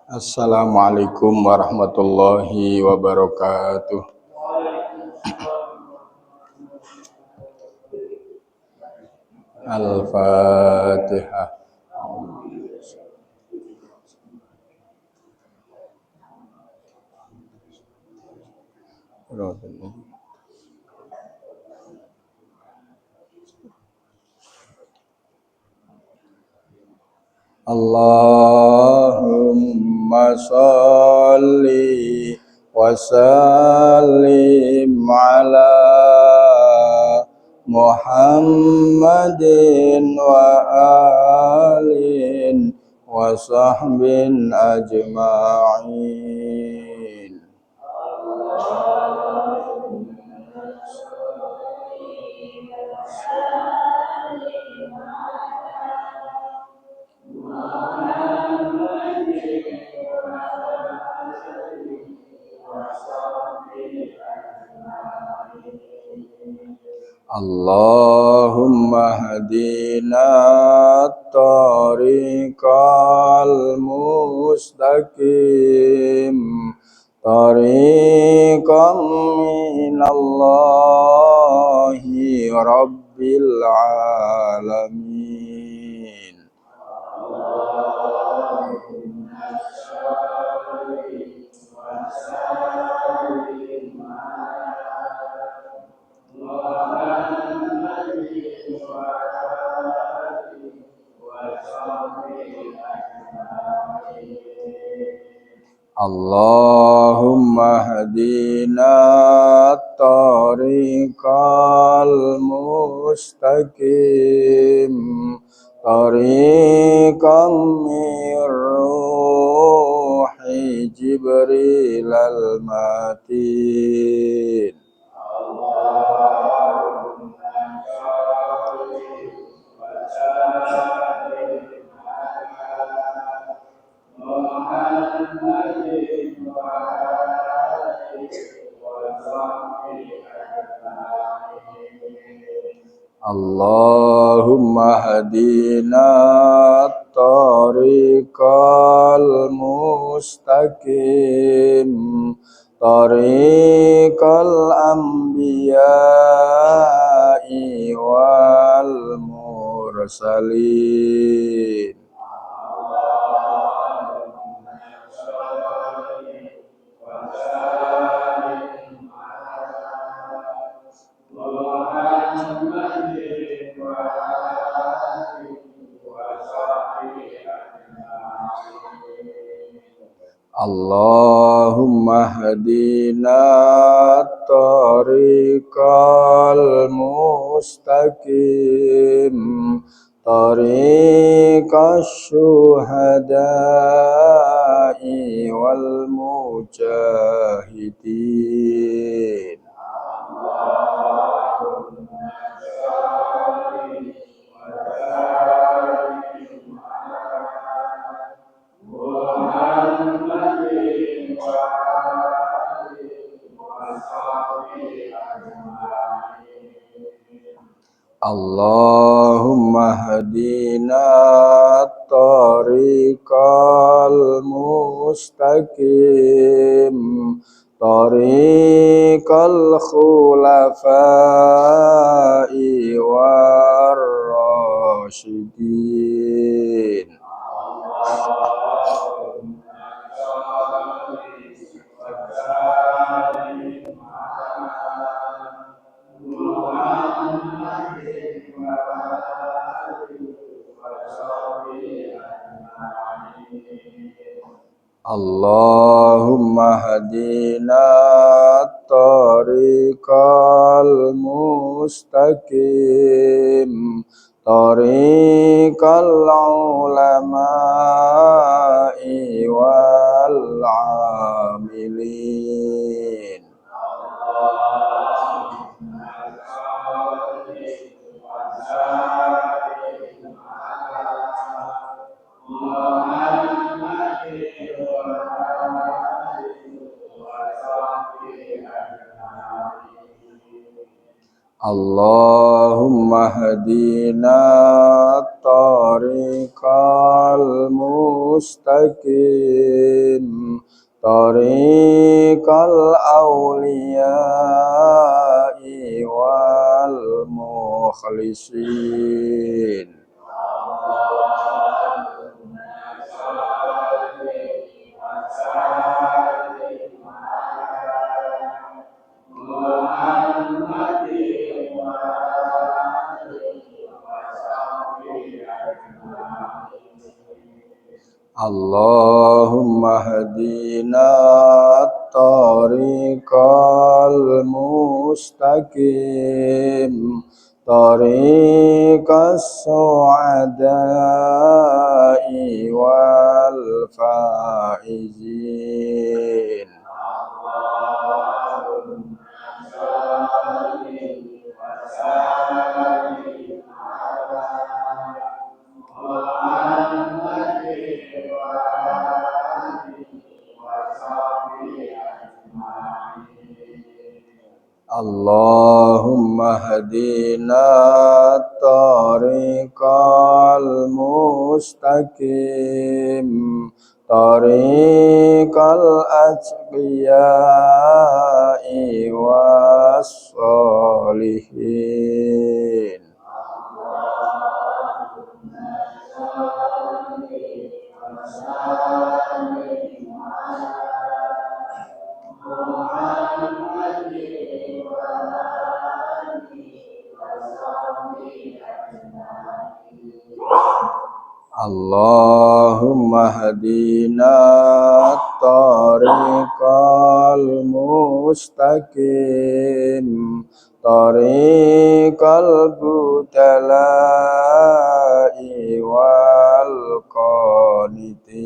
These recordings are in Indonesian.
Assalamualaikum warahmatullahi wabarakatuh. Al-Fatihah. Allahumma salli wa sallim ala Muhammadin wa alin wa sahbin ajma'in. Allahumma hadina tariqal mustaqim tariqam minallahi rabbil alamin. Allahumma hadina tariqal mustaqim tariqam mir ruhi Jibril al-matin. Allahumma hadina tariqal mustaqim tariqal anbiya'i wal mursalin. Allahumma hadina tariqal mustaqim tariqash syuhada'i wal mujahidin. Allahumma hadina tariqal mustaqim tariqal khulafa'i war rasyidin. Allahumma hadina tariqal mustaqim tariqal ulama'i wal amilin. Allahumma hadina tariqal mustaqim المستقيم طريق الأولياء والمخلصين Allahumma hadina tariqal mustaqim tariqas su'adai wal faizin Allahumma hadina tariqal mustaqim tariqal atqiyai was solihin Allahumma hadina tariqal mustaqim tariqal budalai wal qanitin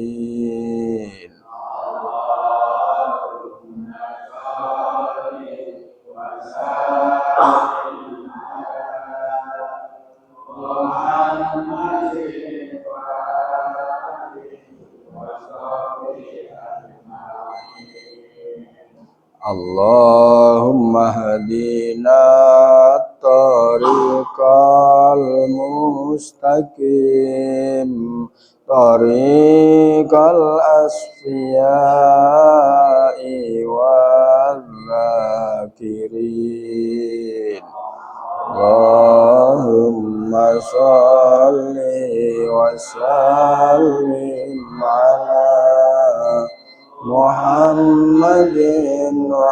Allahumma hadina tariqal mustaqim tariqal asfiyai wal zakirin Allahumma salli wa sallim ala Muhammadin wa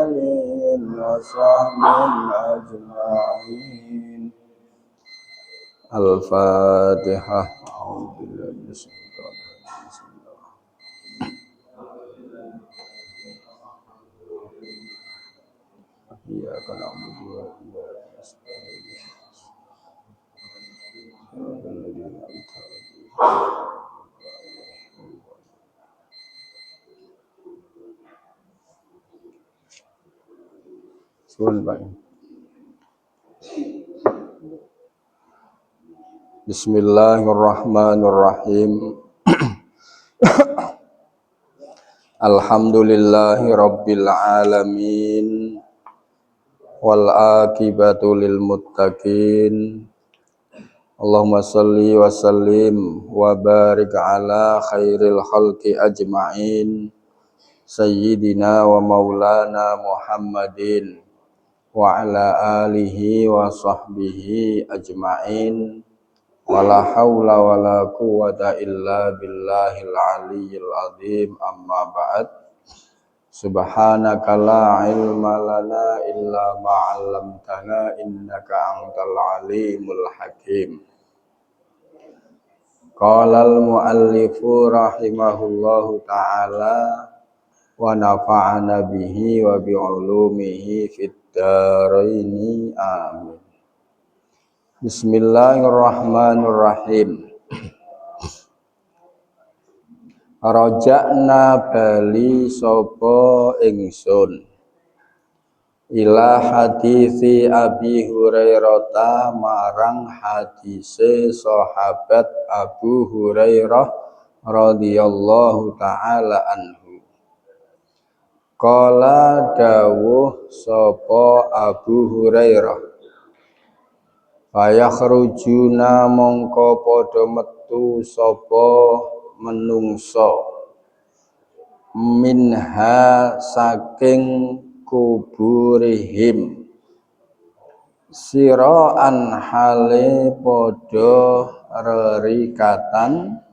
alihi wa sahbihi ajma'in. Al-Fatihah. A'udzubillahi minasyaitonir rajim. Iyyaka na'budu wa iyyaka nasta'in. Bismillahirrahmanirrahim. Alhamdulillahi rabbil alamin wal aqibatu lil muttaqin. Allahumma salli wa sallim wa barik ala khairil khalqi ajma'in sayyidina wa maulana Muhammadin wa ala alihi wa sahbihi ajma'in wala haula wala quwwata illa billahil aliyyil azim amma ba'd subhanaka la ilma lana illa ma 'allamtana innaka antal alimul hakim qala al muallifu rahimahullahu ta'ala wa nafa'ana bihi wa bi 'ulumihi fid dharaini amin. Bismillahirrahmanirrahim. Raja'na bali sapa ingsun ila hadisi Abi Hurairah marang hadise sahabat Abu Hurairah radhiyallahu taala anhu. Qala dawuh sapa Abu Hurairah Fayakhrujuna mongko padha metu sapa menungso minha saking kuburihim siraan hale padha rerikatan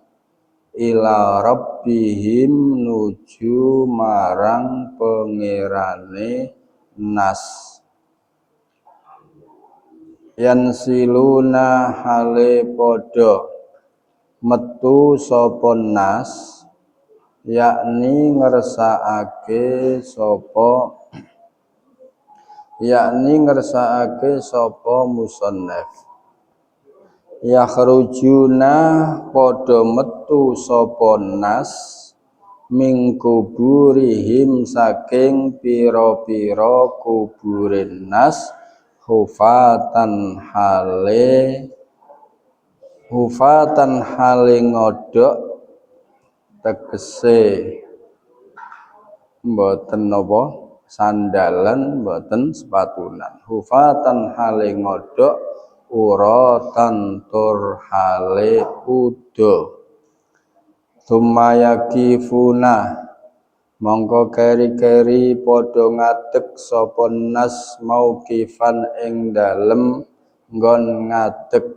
ila rabbihim nuju marang pangerane nas yansiluna hale padha metu sapa nas yakni ngersakake sapa musannaf yakhrujuna padha metu sapa nas min kuburihim saking pira-pira kuburin nas hufatan hale ngodok tegese mboten napa sandalan mboten sepatunan hufatan hale ngodok uratan tur hale udo tumayakifuna mongko keri-keri padha ngadeg sapa nas mauqifan ing dalem nggon ngadeg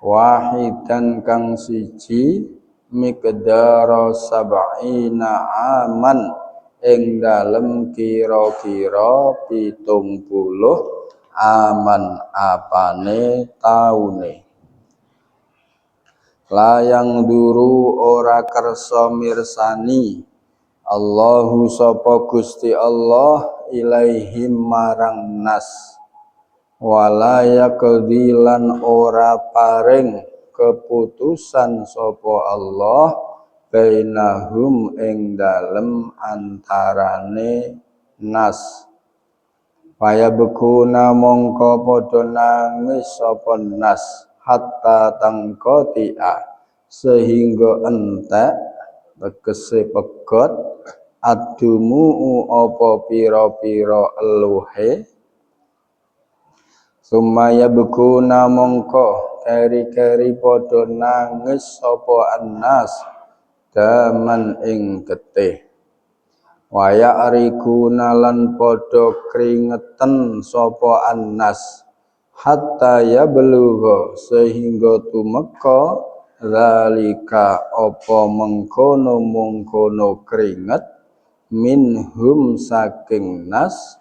wahidan kang siji miqdara sab'ina aman ing dalem kira-kira 70 aman apane taune layang duru ora kersa mirsani Allahu sapa Gusti Allah ilaihim marang nas wala yaqdilan ora paring keputusan sapa Allah bainahum ing dalem antarane nas Paya bekuna mongko padha nangis sapa nas hatta tangkotia sehingga entek tegese pegot adumu apa pira-pira eluhe sumaya bekuna mongko keri-keri padha nangis sapa annas daman ing getih waya arikuna lan padha kringeten sapa annas hatta ya belugha sehingga tumeka zalika apa mengkono keringet minhum saking nas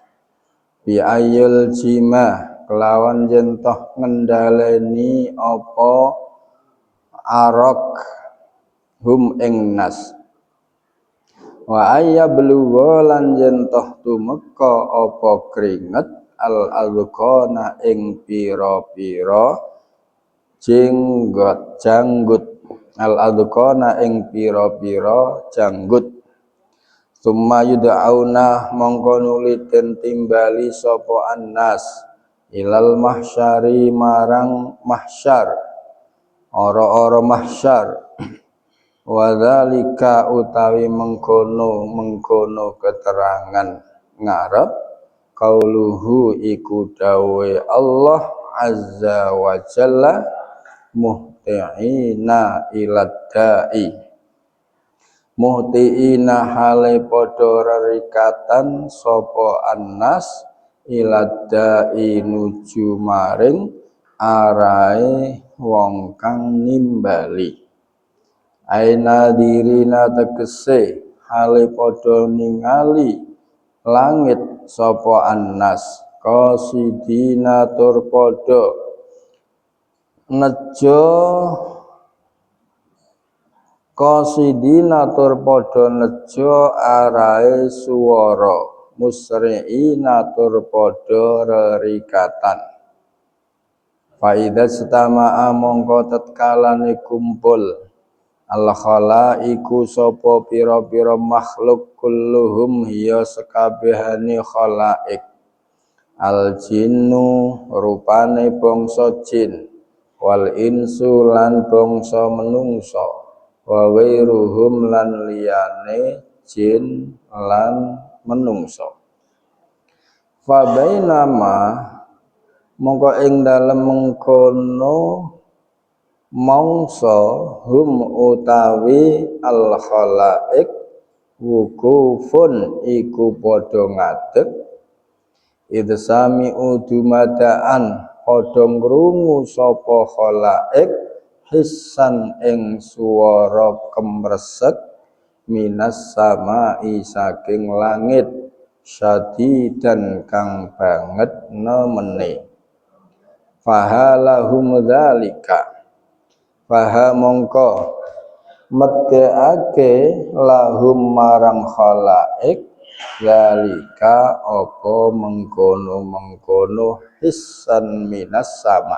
bi ayul jima kelawan jentoh ngendhaleni apa arok hum ing nas wa ayya belugha lan jentoh tumeka apa keringet al alqana ing pira-pira janggut al alqana ing pira-pira janggut summa yud'auna mongko nuliten timbali sapa annas ilal mahsyari marang mahsyar ora mahsyar wadzalika utawi mengkono keterangan ngarep qauluhu iku dawe Allah azza wa jalla muhtiina iladdai muhtiina hale padha rerikatan sapa annas iladdai nuju maring arahe wong kang nimbali aina dirina tegese hale padha ningali langit sapa annas qasidina tur padha nejo arahe swara musri'ina tur padha rerikatan faida setama'a mongko tatkalane kumpul al khalaiku sapa pira-pira makhluk kulluhum hiya sekabehane khalaik al jinnu rupane bangsa jin wal insu lan bangsa menungso wa wairuhum lan liyane jin lan menungso fa bainama mongko ing dalem mengkono mangsa hum utawi al khalaik wukufun iku padha ngadeg idsami udumadaan padha ngrungu sapa khalaik hissan ing swara kemresek minas samai saking langit syadidan kang banget nemene fahalahum dzalika faha mongko medheake lahum marang khalaik zalika apa mengkono hissan minas sama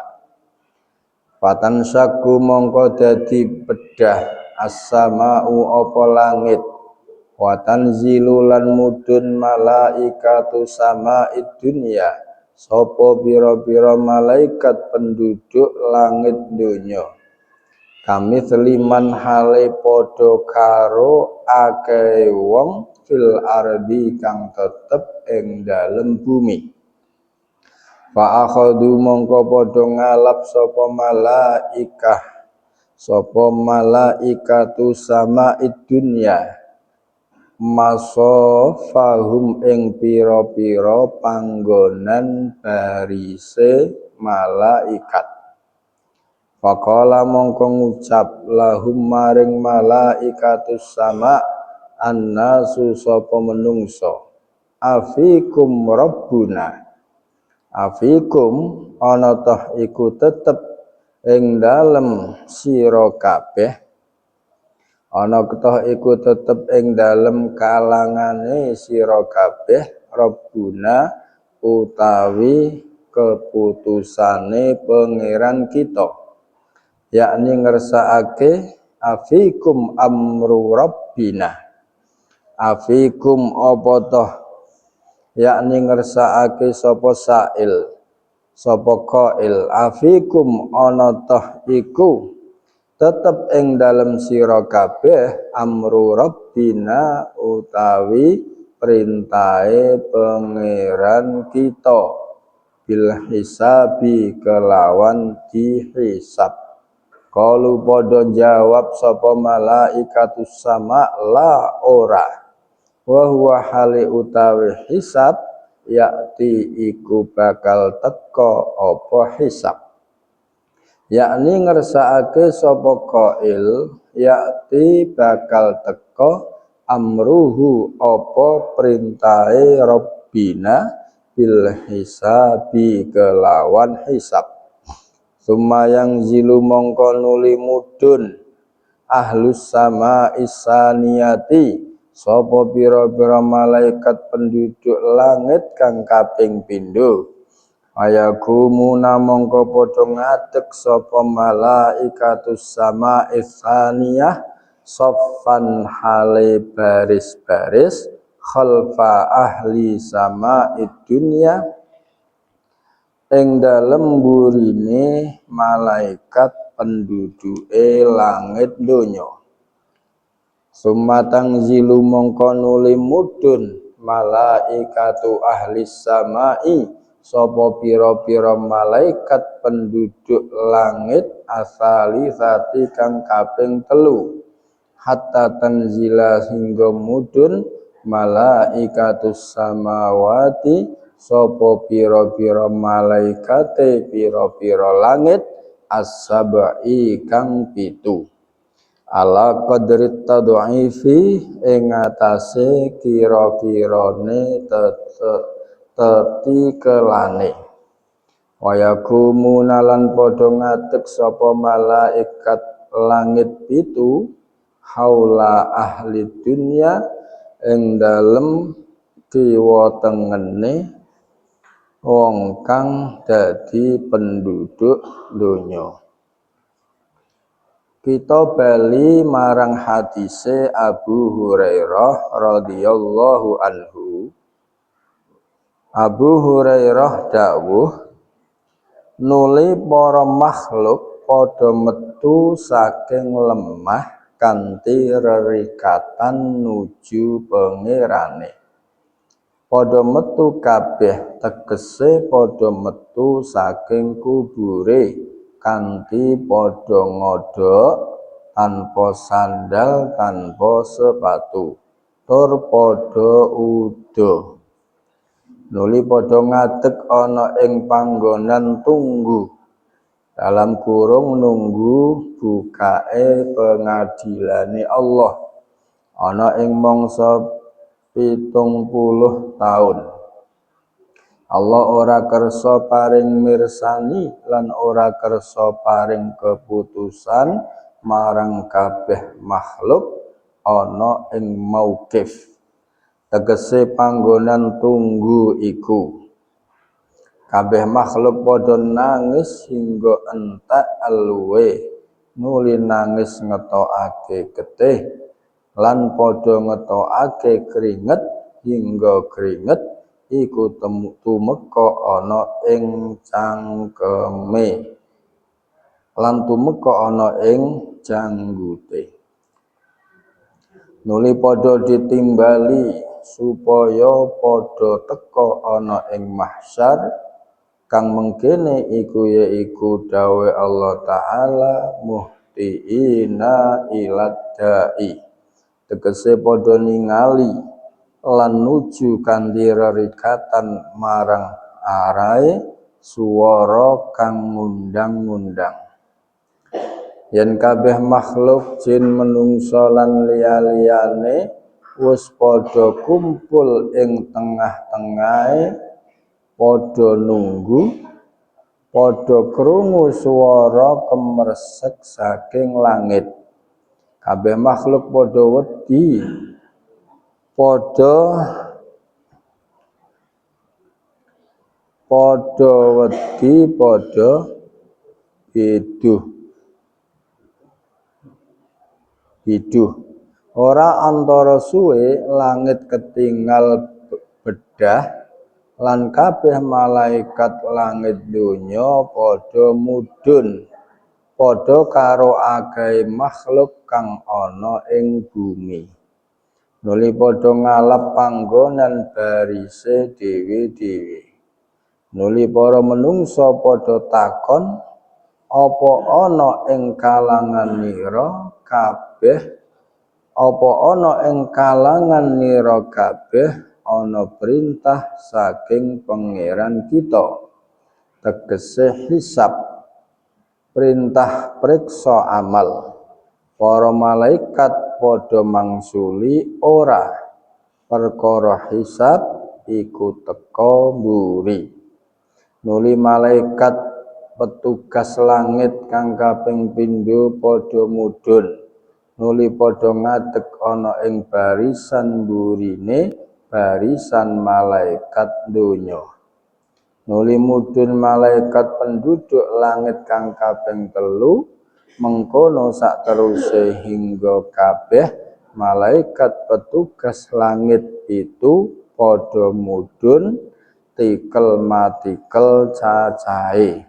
patan syaku mongko dadi pedah as-sama'u apa langit watan zilulan mudun malaikatu sama'id dunya sapa bira-bira malaikat penduduk langit dunya kami seliman hale podo karo akeh wong fil ardi kang tetep ing dalem bumi fa akhadhu mongko podo ngalap sapa malaikatu sama'id dunya masafahum ing pira-pira panggonan barise malaikat faqala mongko ngucap lahum maring malaikatus sama annasu sapa menungso afikum rabbuna afikum ana toh iku tetep ing dalem sira kabeh ana toh iku tetep ing dalem kalangane sira kabeh rabbuna utawi keputusane pangeran kita yakni ngersakake afikum amru rabbina afikum apa toh yakni ngersakake sapa sa'il sapa qail afikum ana toh iku tetep ing dalem sira kabeh amru rabbina utawi perintahe pangeran kita bil hisabi kelawan dihisab Kalu podo jawab sapa malaikatus sama la ora wa huwa hali utawi hisab yakti iku bakal teko apa hisab yakni ngersakake sapa qail yakti bakal teko amruhu apa perintahe rabbina bil hisabi kelawan hisab sumayang zilu mongko nuli mudun ahlus sama isaniyati sapa pira-pira malaikat penduduk langit kang kaping pindho ayakumuna mongko padha ngadeg sapa malaikatus sama isaniyah soffan hale baris-baris khalfa ahli sama dunya ing dalem burine malaikat penduduke langit donya sumatang zilu mongko nuli mudun malaikatu ahli samai sapa pira-pira malaikat penduduk langit asali sati kang kaping 3 hatta tanzila hingga mudun malaikatus samawati sapa pira-pira malaikate pira-pira langit as-sab'i kang 7 ala qadri tad'ifi ing atase kira-kirane tetikelane wayakumuna lan padha ngadeg sapa malaikat langit 7 haula ahli dunya ing dalem kiwa tengene wong kang dadi penduduk donya. Kita bali marang hadise Abu Hurairah radhiyallahu anhu. Abu Hurairah dawuh nuli para makhluk padha metu saking lemah kanthi rerikatan nuju pangerane. padha metu kabeh tegese padha metu saking kubure kanthi padha ngodhok tanpa sandal tanpa sepatu tur padha udo nuli padha ngadeg ana ing panggonan tunggu dalam kurung nunggu bukae pengadilane Allah ana ing mangsa 70 taun Allah ora kersa paring mirsani lan ora kersa paring keputusan marang kabeh makhluk ana ing mauqif tegese panggonan tunggu iku kabeh makhluk padha nangis hingga entek eluwe nuli nangis ngetokake getih lan padha ngetokake keringet hingga keringet iku tumeka ana ing cangkeme lan tumeka ana ing janggute nuli padha ditimbali supaya padha teka ana ing mahsyar kang mengkene iku yaiku dawuh Allah taala muhtiina ilad da'i tegese padha ningali lan nuju kanthi rerikatan marang arahe swara kang ngundang-undang yen kabeh makhluk jin menungsa lan liya-liyane wis padha kumpul ing tengah-tengahe padha nunggu padha krungu swara kemresek saking langit kabeh makhluk padha wedi padha biduh ora antara suwe langit ketinggal bedah lan kabeh malaikat langit donya padha mudhun padha karo akeh makhluk kang ana ing bumi nuli padha ngalap panggonan barise dhewe-dhewe nuli para menungsa padha takon apa ana ing kalangan nira kabeh ana perintah saking pangeran kita tegese hisab perintah priksa amal para malaikat padha mangsuli ora perkara hisab iku teka mburi nuli malaikat petugas langit kang kaping pindho padha mudhun nuli padha ngadeg ana ing barisan mburine barisan malaikat donya nuli mudhun malaikat penduduk langit kang kaping 3 mengkono sakteruse hingga kabeh malaikat petugas langit itu padha mudhun tikel matikel cacahe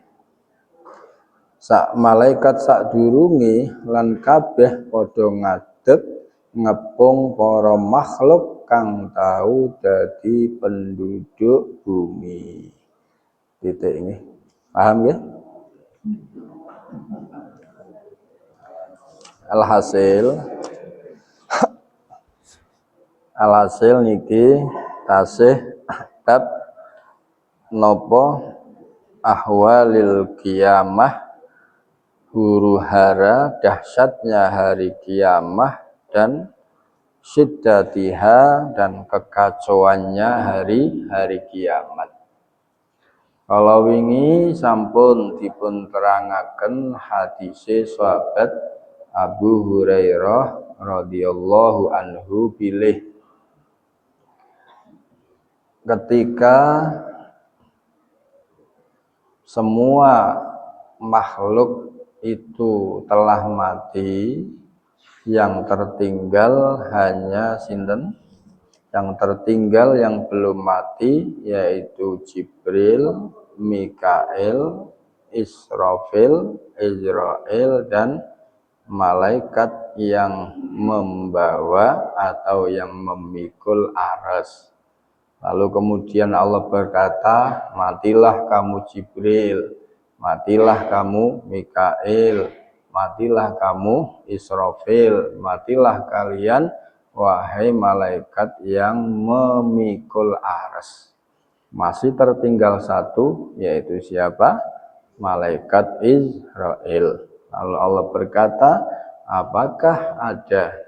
sak malaikat sadurunge lan kabeh padha ngadeg ngepung para makhluk kang tau dadi penduduk bumi titik ini paham ya alhasil niki tasih bab napa ahwalil kiamah huru-hara dahsyatnya hari kiamah dan syiddatiha dan kekacauannya hari kiamat. Kalau wingi sampun dipun terangaken hadise sahabat Abu Hurairah radhiyallahu anhu bilih ketika semua makhluk itu telah mati yang tertinggal hanya sinten yang tertinggal yang belum mati yaitu Jibril, Mikail, Israfil, Izrail dan malaikat yang membawa atau yang memikul aras Lalu kemudian Allah berkata, matilah kamu Jibril, matilah kamu Mikail, matilah kamu Israfil, matilah kalian wahai malaikat yang memikul arsy. Masih tertinggal satu, yaitu siapa? Malaikat Israel. Lalu Allah berkata, apakah ada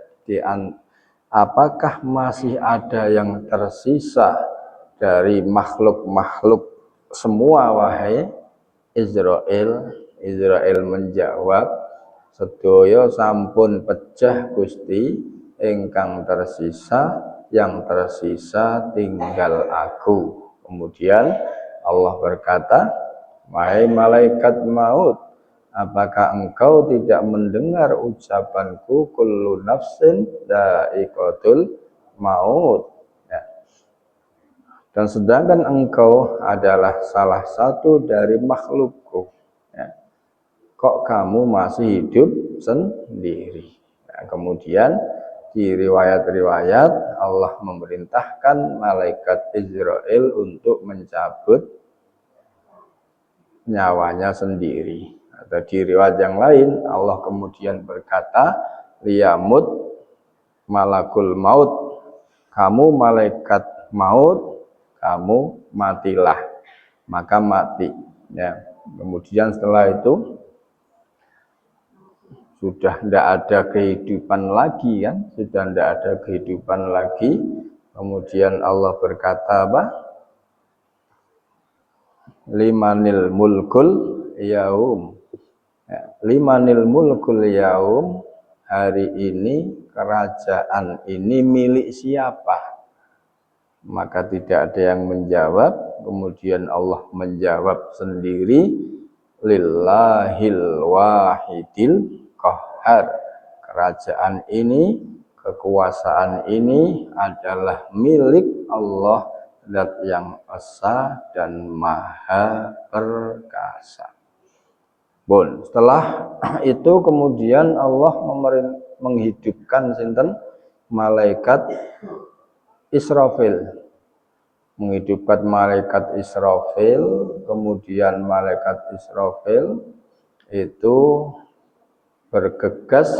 apakah masih ada yang tersisa dari makhluk-makhluk semua wahai Israel? Israel menjawab, sedaya sampun pecah Gusti, ingkang tersisa, yang tersisa tinggal aku. Kemudian Allah berkata, wahai malaikat maut, apakah engkau tidak mendengar ucapanku, kullu nafsin dha'iqatul maut? Ya. Dan sedangkan engkau adalah salah satu dari makhlukku, ya, kok kamu masih hidup sendiri? Nah, kemudian di riwayat-riwayat Allah memerintahkan malaikat Israel untuk mencabut nyawanya sendiri. Atau di riwayat yang lain Allah kemudian berkata, liyamut malakul maut, kamu malaikat maut, kamu matilah, maka mati. Ya. Kemudian setelah itu sudah tidak ada kehidupan lagi, kan? Sudah tidak ada kehidupan lagi. Kemudian Allah berkata apa? Limanil mulkul yaum. Ya, limanil mulkul yaum, hari ini kerajaan ini milik siapa? Maka tidak ada yang menjawab. Kemudian Allah menjawab sendiri, lillahil wahidil qahhar. Kerajaan ini, kekuasaan ini adalah milik Allah, zat yang esa dan maha perkasa. Bon, setelah itu kemudian Allah menghidupkan sinten? Malaikat Israfil. Menghidupkan malaikat Israfil, kemudian malaikat Israfil itu bergegas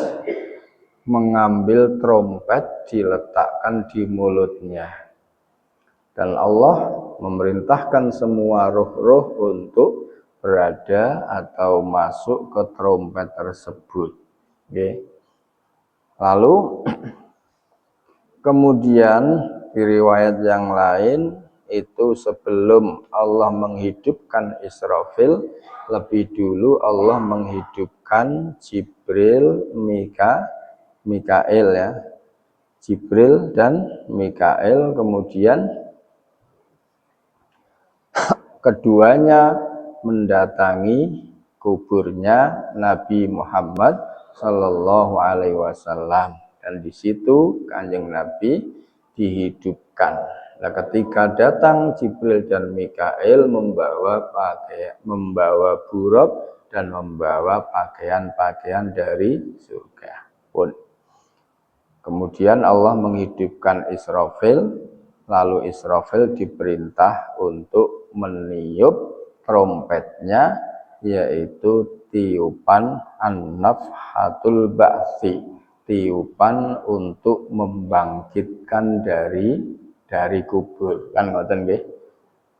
mengambil trompet, diletakkan di mulutnya. Dan Allah memerintahkan semua roh-roh untuk berada atau masuk ke trompet tersebut. Oke. Lalu kemudian di riwayat yang lain itu sebelum Allah menghidupkan Israfil, lebih dulu Allah menghidupkan Jibril, Mikail, ya. Jibril dan Mikail, kemudian keduanya mendatangi kuburnya Nabi Muhammad Sallallahu Alaihi Wasallam, dan di situ Kanjeng Nabi dihidupkan. Nah, ketika datang Jibril dan Mikail membawa buruk dan membawa pakaian-pakaian dari surga. Kemudian Allah menghidupkan Israfil, lalu Israfil diperintah untuk meniup trompetnya, yaitu tiupan an-nafhatul ba'si, tiupan untuk membangkitkan dari kubur. Kan ngoten nggih?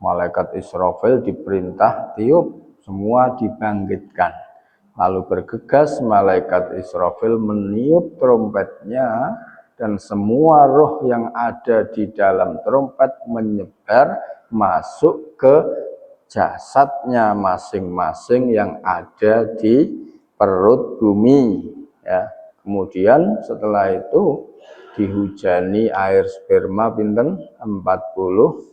Malaikat Israfil diperintah tiup, semua dibangkitkan. Lalu bergegas malaikat Israfil meniup trompetnya, dan semua roh yang ada di dalam trompet menyebar masuk ke jasadnya masing-masing yang ada di perut bumi, ya. Kemudian setelah itu dihujani air sperma pinten 40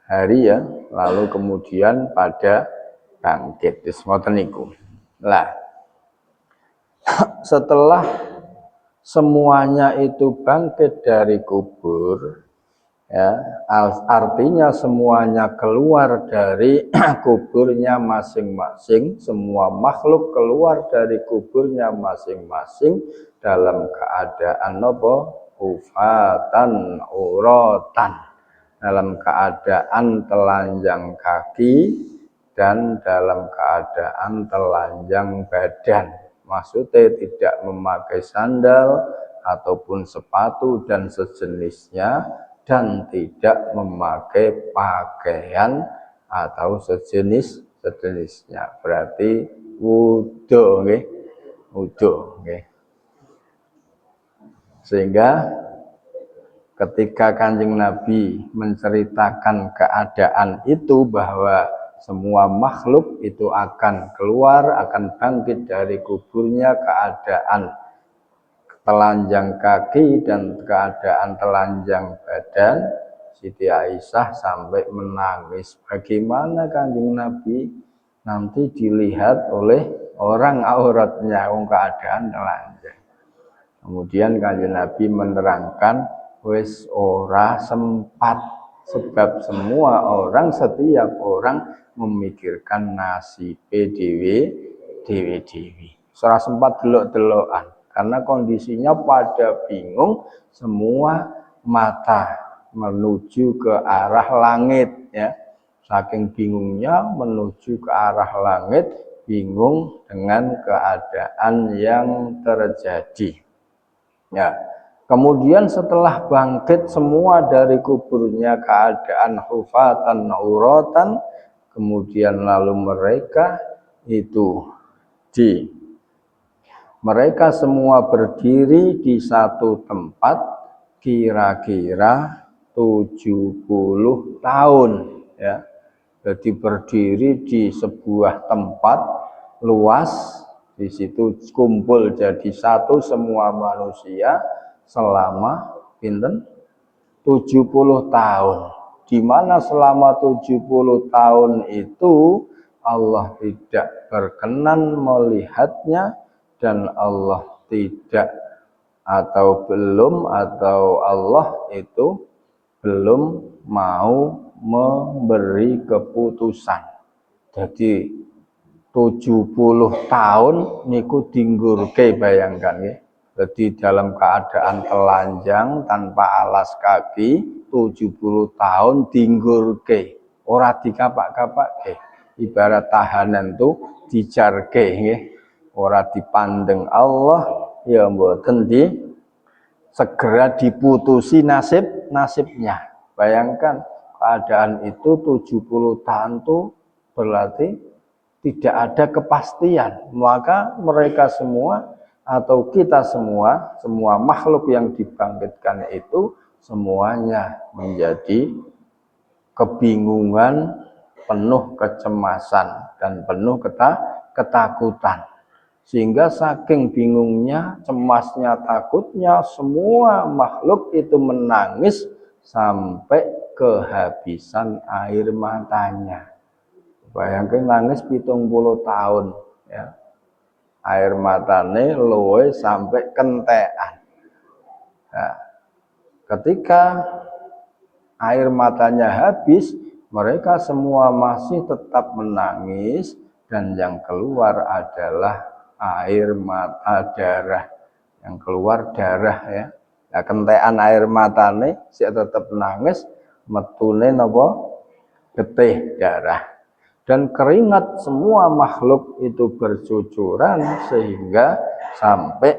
hari, ya. Lalu kemudian pada bangkit. Ngoten niku. Lah, setelah semuanya itu bangkit dari kubur, ya, artinya semuanya keluar dari kuburnya masing-masing, semua makhluk keluar dari kuburnya masing-masing dalam keadaan apa? Ufatan uratan. dalam keadaan telanjang kaki dan dalam keadaan telanjang badan. Maksudnya tidak memakai sandal ataupun sepatu dan sejenisnya, dan tidak memakai pakaian atau sejenisnya. Berarti wudu, nggih. Wudu, nggih. Sehingga ketika Kanjeng Nabi menceritakan keadaan itu, bahwa semua makhluk itu akan keluar, akan bangkit dari kuburnya keadaan telanjang kaki dan keadaan telanjang badan, Siti Aisyah sampai menangis. Bagaimana Kanjeng Nabi nanti dilihat oleh orang auratnya, keadaan telanjang. Kemudian Kanjeng Nabi menerangkan, wis ora sempat, sebab semua orang, setiap orang memikirkan nasib dewi. Ora sempat delok-delokan karena kondisinya pada bingung, semua mata menuju ke arah langit, ya. Saking bingungnya menuju ke arah langit, bingung dengan keadaan yang terjadi. Ya. Kemudian setelah bangkit semua dari kuburnya keadaan hufatan uratan, kemudian lalu mereka semua berdiri di satu tempat kira-kira 70 tahun, ya. Jadi berdiri di sebuah tempat luas, di situ kumpul jadi satu semua manusia selama pinten 70 tahun. Di mana selama 70 tahun itu Allah tidak berkenan melihatnya, dan Allah tidak atau Allah itu belum mau memberi keputusan. Jadi 70 tahun niku dinggurke, bayangkan ya. Jadi dalam keadaan telanjang tanpa alas kaki 70 tahun dinggurke, ora dikapak-kapake. Ibarat tahanan tuh dijarke nggih. Ora dipandeng Allah, ya mboten segera diputusi nasibnya. Bayangkan keadaan itu 70 tahun tuh berarti tidak ada kepastian. Maka mereka semua atau kita semua makhluk yang dibangkitkan itu semuanya menjadi kebingungan, penuh kecemasan dan penuh ketakutan. Sehingga saking bingungnya, cemasnya, takutnya, semua makhluk itu menangis sampai kehabisan air matanya. Bayangkan nangis 70 tahun, ya. Air matane luwe sampai kentekan. Nah, ketika air matanya habis, mereka semua masih tetap menangis, dan yang keluar adalah air mata darah. Yang keluar darah, ya. Nah, kentekan air matane sik tetap nangis, metune napa? Getih darah. Dan keringat semua makhluk itu bercucuran sehingga sampai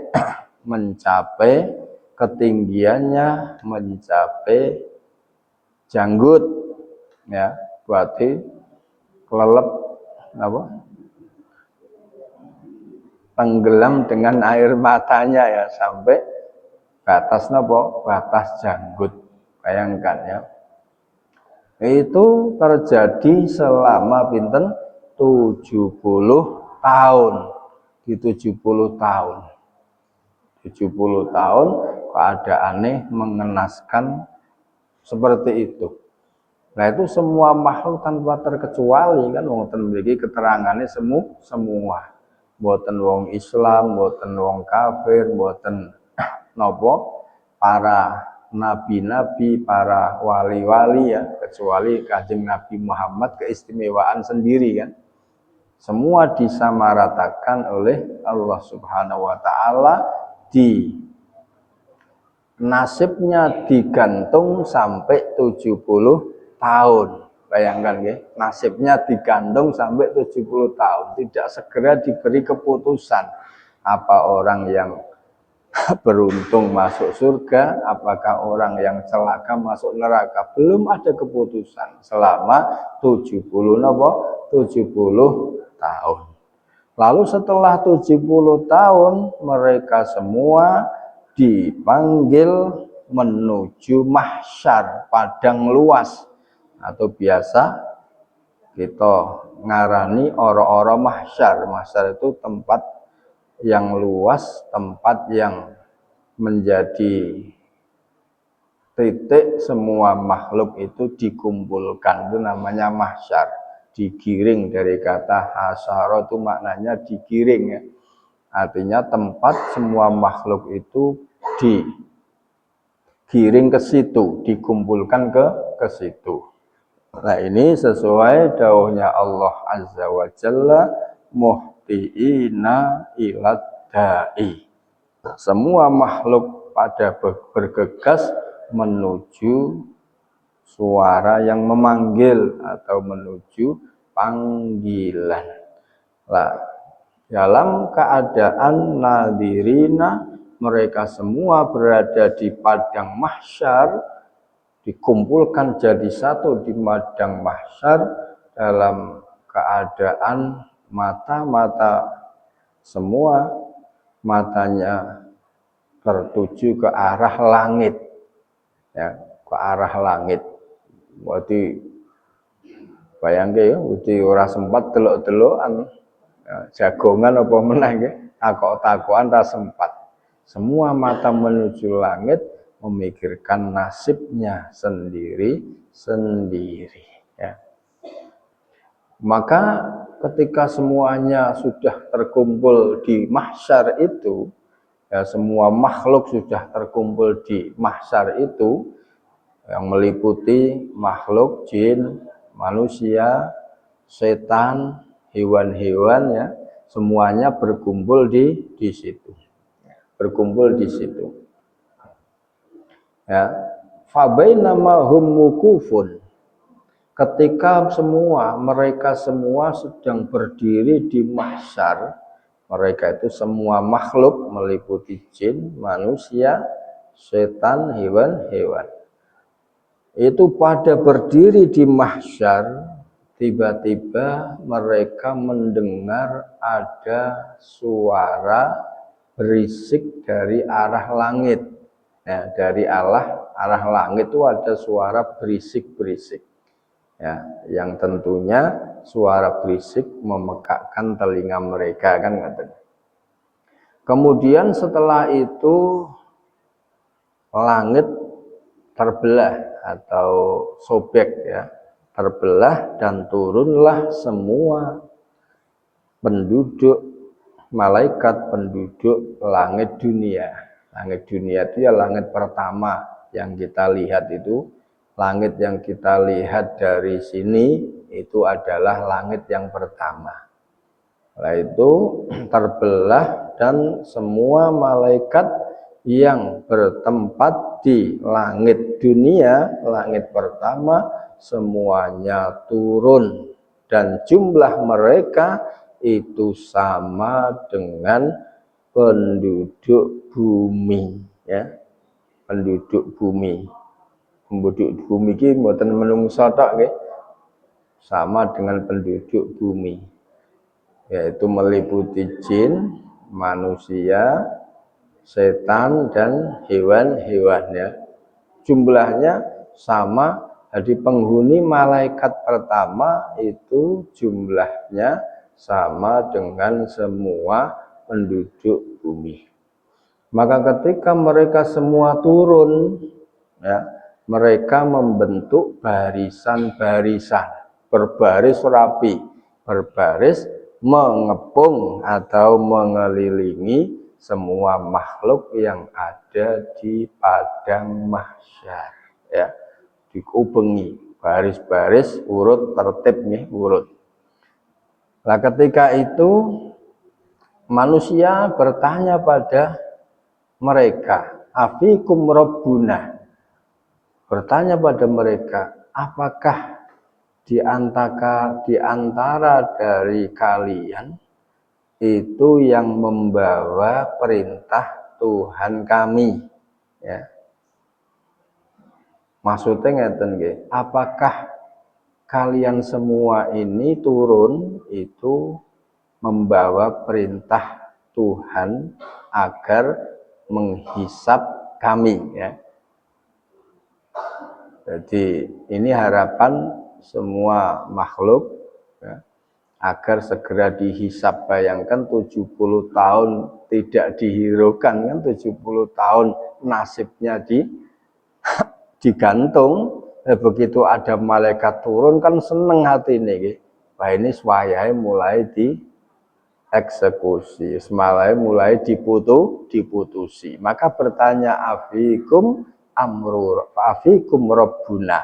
mencapai ketinggiannya mencapai janggut, ya. Berarti kelelep apa? Tenggelam dengan air matanya, ya, sampai batas napa? Batas janggut. Bayangkan, ya. Itu terjadi selama pinten 70 tahun. Di 70 tahun 70 tahun keadaannya mengenaskan seperti itu. Nah, itu semua makhluk tanpa terkecuali, kan wonten mriki keterangannya semua. Mboten wong Islam, mboten wong kafir, mboten napa para nabi-nabi, para wali-wali, ya, kecuali Kanjeng Nabi Muhammad keistimewaan sendiri, kan. Semua disamaratakan oleh Allah Subhanahu wa taala nasibnya digantung sampai 70 tahun. Bayangkan ya, nasibnya digantung sampai 70 tahun, tidak segera diberi keputusan apa orang yang beruntung masuk surga, apakah orang yang celaka masuk neraka, belum ada keputusan selama 70 tahun. Lalu setelah 70 tahun mereka semua dipanggil menuju mahsyar, padang luas, atau biasa kita ngarani ora-ora mahsyar. Mahsyar itu tempat yang luas, tempat yang menjadi titik semua makhluk itu dikumpulkan, itu namanya mahsyar. Digiring, dari kata hasyara itu maknanya digiring ya. Artinya tempat semua makhluk itu digiring ke situ, dikumpulkan ke situ. Nah, ini sesuai dawuhnya Allah Azza wa Jalla, muhtiina ilad da'i. Semua makhluk pada bergegas menuju suara yang memanggil atau menuju panggilan. Nah, dalam keadaan nadirina, mereka semua berada di padang mahsyar, dikumpulkan jadi satu di padang mahsyar dalam keadaan mata-mata semua matanya tertuju ke arah langit, ya, ke arah langit. Berarti bayangke ya, uti ora sempat delok-delokan ya, jagongan apa meneh nggih, takok-takokan ra sempat. Semua mata menuju langit memikirkan nasibnya sendiri-sendiri ya. Maka ketika semuanya sudah terkumpul di mahsyar itu, ya, semua makhluk sudah terkumpul di mahsyar itu, yang meliputi makhluk jin, manusia, setan, hewan-hewan ya, semuanya berkumpul di situ. Berkumpul di situ. Ya, fabainama hum mukufun. Ketika mereka semua sedang berdiri di mahsyar, mereka itu semua makhluk meliputi jin, manusia, setan, hewan-hewan. Itu pada berdiri di mahsyar, tiba-tiba mereka mendengar ada suara berisik dari arah langit. Ya, dari arah langit itu ada suara berisik-berisik. Ya, yang tentunya suara berisik memekakkan telinga mereka kan katanya. Kemudian setelah itu langit terbelah atau sobek ya, terbelah dan turunlah semua penduduk malaikat penduduk langit dunia. Langit dunia itu ya langit pertama yang kita lihat itu. Langit yang kita lihat dari sini itu adalah langit yang pertama. Setelah itu terbelah dan semua malaikat yang bertempat di langit dunia, langit pertama, semuanya turun dan jumlah mereka itu sama dengan penduduk bumi ya. Penduduk bumi iki mboten menungso tok nggih, sama dengan penduduk bumi, yaitu meliputi jin, manusia, setan dan hewan-hewannya. Jumlahnya sama, jadi penghuni malaikat pertama itu jumlahnya sama dengan semua penduduk bumi. Maka ketika mereka semua turun ya, mereka membentuk barisan-barisan, berbaris rapi, berbaris mengepung atau mengelilingi semua makhluk yang ada di padang mahsyar ya, dikubengi baris-baris urut tertib nih, urut. Nah, ketika itu manusia bertanya pada mereka, afikum rabbuna, bertanya pada mereka, apakah di antara dari kalian itu yang membawa perintah Tuhan kami, ya. Maksudnya ngeten nggih, apakah kalian semua ini turun itu membawa perintah Tuhan agar menghisap kami, ya. Jadi ini harapan semua makhluk, ya, agar segera dihisap. Bayangkan 70 tahun tidak dihiraukan, kan 70 tahun nasibnya digantung. Begitu ada malaikat turun kan seneng hati ini. Wah, ini swayai mulai dieksekusi, semalai mulai diputusi. Maka bertanya afikum rabbuna,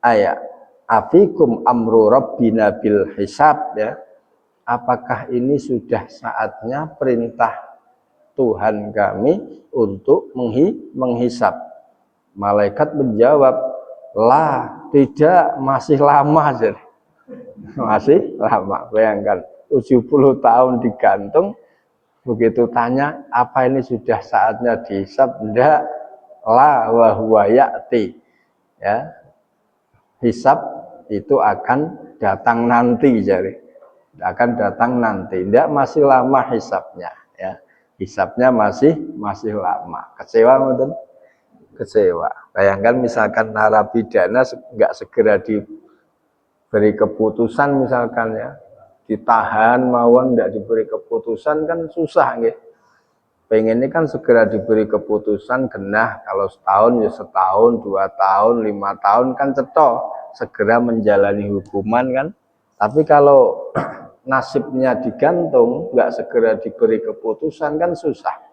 ayat afikum amru rabbina bil hisab, ya. Apakah ini sudah saatnya perintah Tuhan kami untuk menghisap? Malaikat menjawab, lah, tidak, masih lama. Jadi masih lama. Bayangkan 70 tahun digantung, begitu tanya apa ini sudah saatnya dihisap? Enggak, la wa huwa ya'ti, ya. Hisab itu akan datang nanti, jadi akan datang nanti. Enggak, masih lama hisabnya, ya. Hisabnya masih lama. Kecewa betul? Kecewa. Bayangkan misalkan narapidana nggak segera diberi keputusan, misalkan, ya, ditahan mawon nggak diberi keputusan kan susah, gitu. Pengennya kan segera diberi keputusan, genah, kalau setahun ya setahun, 2 tahun, 5 tahun kan cetok, segera menjalani hukuman kan. Tapi kalau nasibnya digantung, nggak segera diberi keputusan kan susah.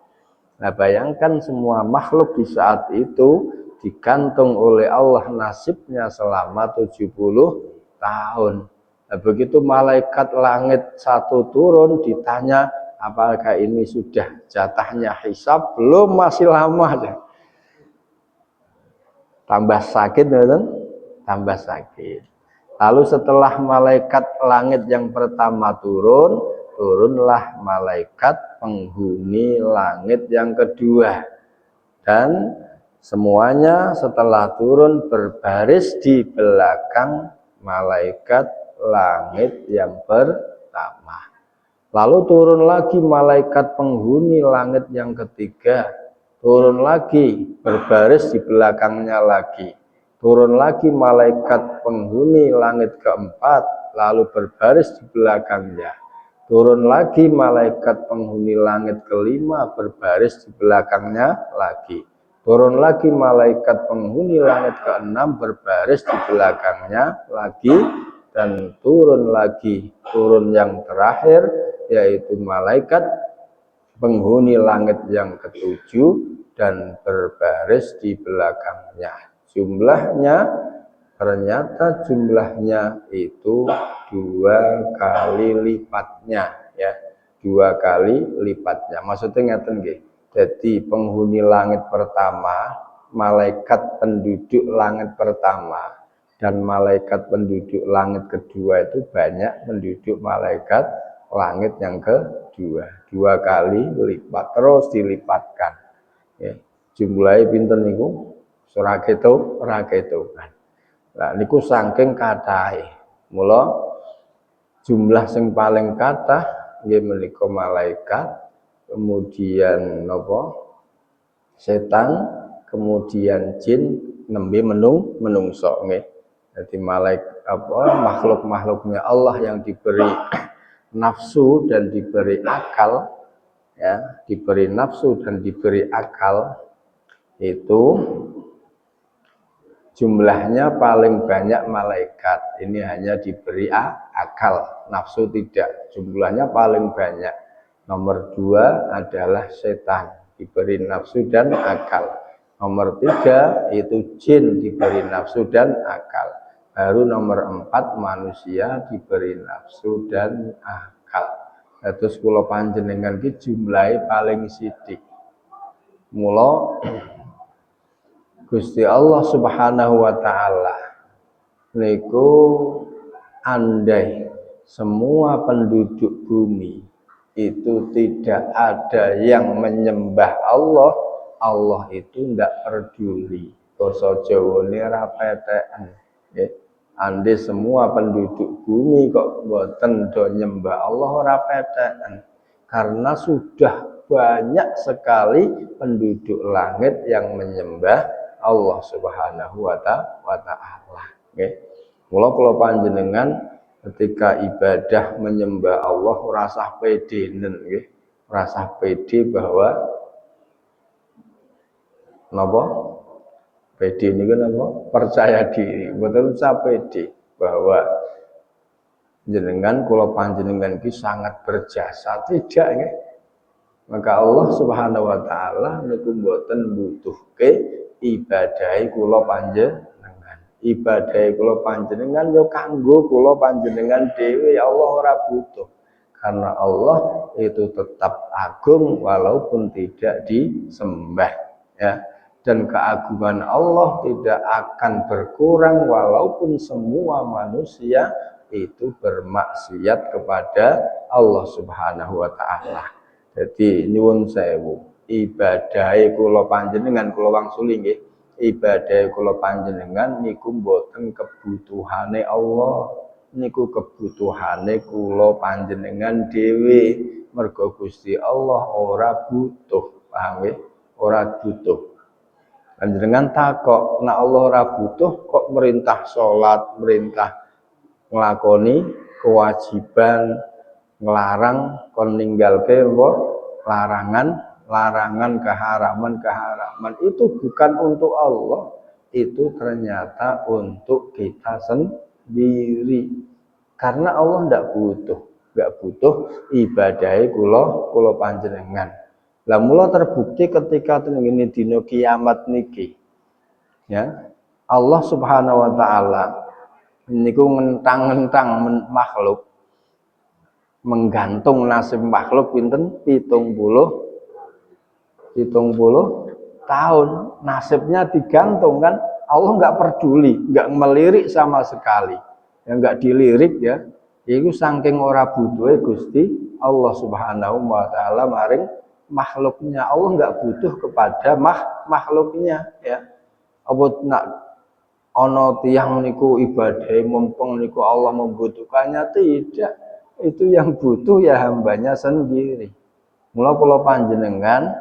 Nah, bayangkan semua makhluk di saat itu digantung oleh Allah nasibnya selama 70 tahun. Nah, begitu malaikat langit satu turun, ditanya apakah ini sudah jatahnya hisab? Belum, masih lama. Tambah sakit, kan? Tambah sakit. Lalu setelah malaikat langit yang pertama turunlah malaikat penghuni langit yang kedua. Dan semuanya setelah turun berbaris di belakang malaikat langit yang pertama. Lalu turun lagi malaikat penghuni langit yang ketiga. Turun lagi, berbaris di belakangnya lagi. Turun lagi malaikat penghuni langit keempat, lalu berbaris di belakangnya. Turun lagi malaikat penghuni langit kelima, berbaris di belakangnya lagi. Turun lagi malaikat penghuni langit keenam, berbaris di belakangnya lagi. Dan turun lagi, turun yang terakhir, yaitu malaikat penghuni langit yang ketujuh, dan berbaris di belakangnya. Ternyata jumlahnya itu 2 kali lipatnya, ya. 2 kali lipatnya. Maksudnya ngeten nggih. Jadi penghuni langit pertama, malaikat penduduk langit pertama, dan malaikat penduduk langit kedua itu banyak penduduk malaikat langit yang kedua. 2 kali lipat, terus dilipatkan, ya. Jumlahnya pinten niku? Ora ketok. Nah, niku saking katahe. Mula jumlah sing paling kathah nggih menika malaikat, kemudian napa? Setan, kemudian jin, nembe menungso nggih. Jadi makhluk-makhluknya Allah yang diberi nafsu dan diberi akal, ya, diberi nafsu dan diberi akal, itu jumlahnya paling banyak malaikat. Ini hanya diberi akal, nafsu tidak. Jumlahnya paling banyak. Nomor 2 adalah setan, diberi nafsu dan akal. Nomor 3 itu jin, diberi nafsu dan akal. Baru nomor 4 manusia, diberi nafsu dan akal. Terus kula panjenengan ki jumlahe paling sithik. Mula Gusti Allah Subhanahu wa taala niku andai semua penduduk bumi itu tidak ada yang menyembah Allah, Allah itu ndak peduli. Basa Jawane ra petekan. Nggih. Andai semua penduduk bumi kok mboten do nyembah Allah ora petekan. Karena sudah banyak sekali penduduk langit yang menyembah Allah Subhanahu wa taala. Nggih. Mula kula panjenengan ketika ibadah menyembah Allah rasa pede nggih. Rasa pede bahwa napa? Pede niku napa? Percaya diri. Mboten usah pede bahwa jenengan kula panjenengan iki sangat berjasa, tidak nggih. Maka Allah Subhanahu wa taala niku mboten butuhke ibadahe kula panjenengan. Ibadahe kula panjenengan yo kanggo kula panjenengan dhewe, Allah ora butuh. Karena Allah itu tetap agung walaupun tidak disembah, ya. Dan keagungan Allah tidak akan berkurang walaupun semua manusia itu bermaksiat kepada Allah Subhanahu wa taala. Jadi nyuwun sewu, ibadahe kula panjenengan kula wangsuli nggih. Ibadahe kula panjenengan niku mboten kebutuhane Allah, niku kebutuhane kula panjenengan dhewe. Mergo Gusti Allah ora butuh, paham nggih? Ora butuh. Panjenengan takok, nek Allah ora butuh kok merintah salat, merintah nglakoni kewajiban, nglarang kon ninggalke apa? Larangan, keharaman itu bukan untuk Allah, itu ternyata untuk kita sendiri. Karena Allah ndak butuh ibadahe kula panjenengan. Lah mula terbukti ketika tengene dina kiamat niki. Ya. Allah Subhanahu wa taala niku ngentang-ngentang makhluk, menggantung nasib makhluk pinten 70 tahun nasibnya digantung kan. Allah nggak peduli, nggak melirik sama sekali, ya nggak dilirik ya. Itu saking ora butuhe Gusti Allah Subhanahu wa taala maring makhluknya. Allah nggak butuh kepada makhluknya, ya. Apa nak ono tiyang niku ibadah mumpung niku Allah membutuhkannya, tidak. Itu yang butuh ya hambanya sendiri. Mula kula panjenengan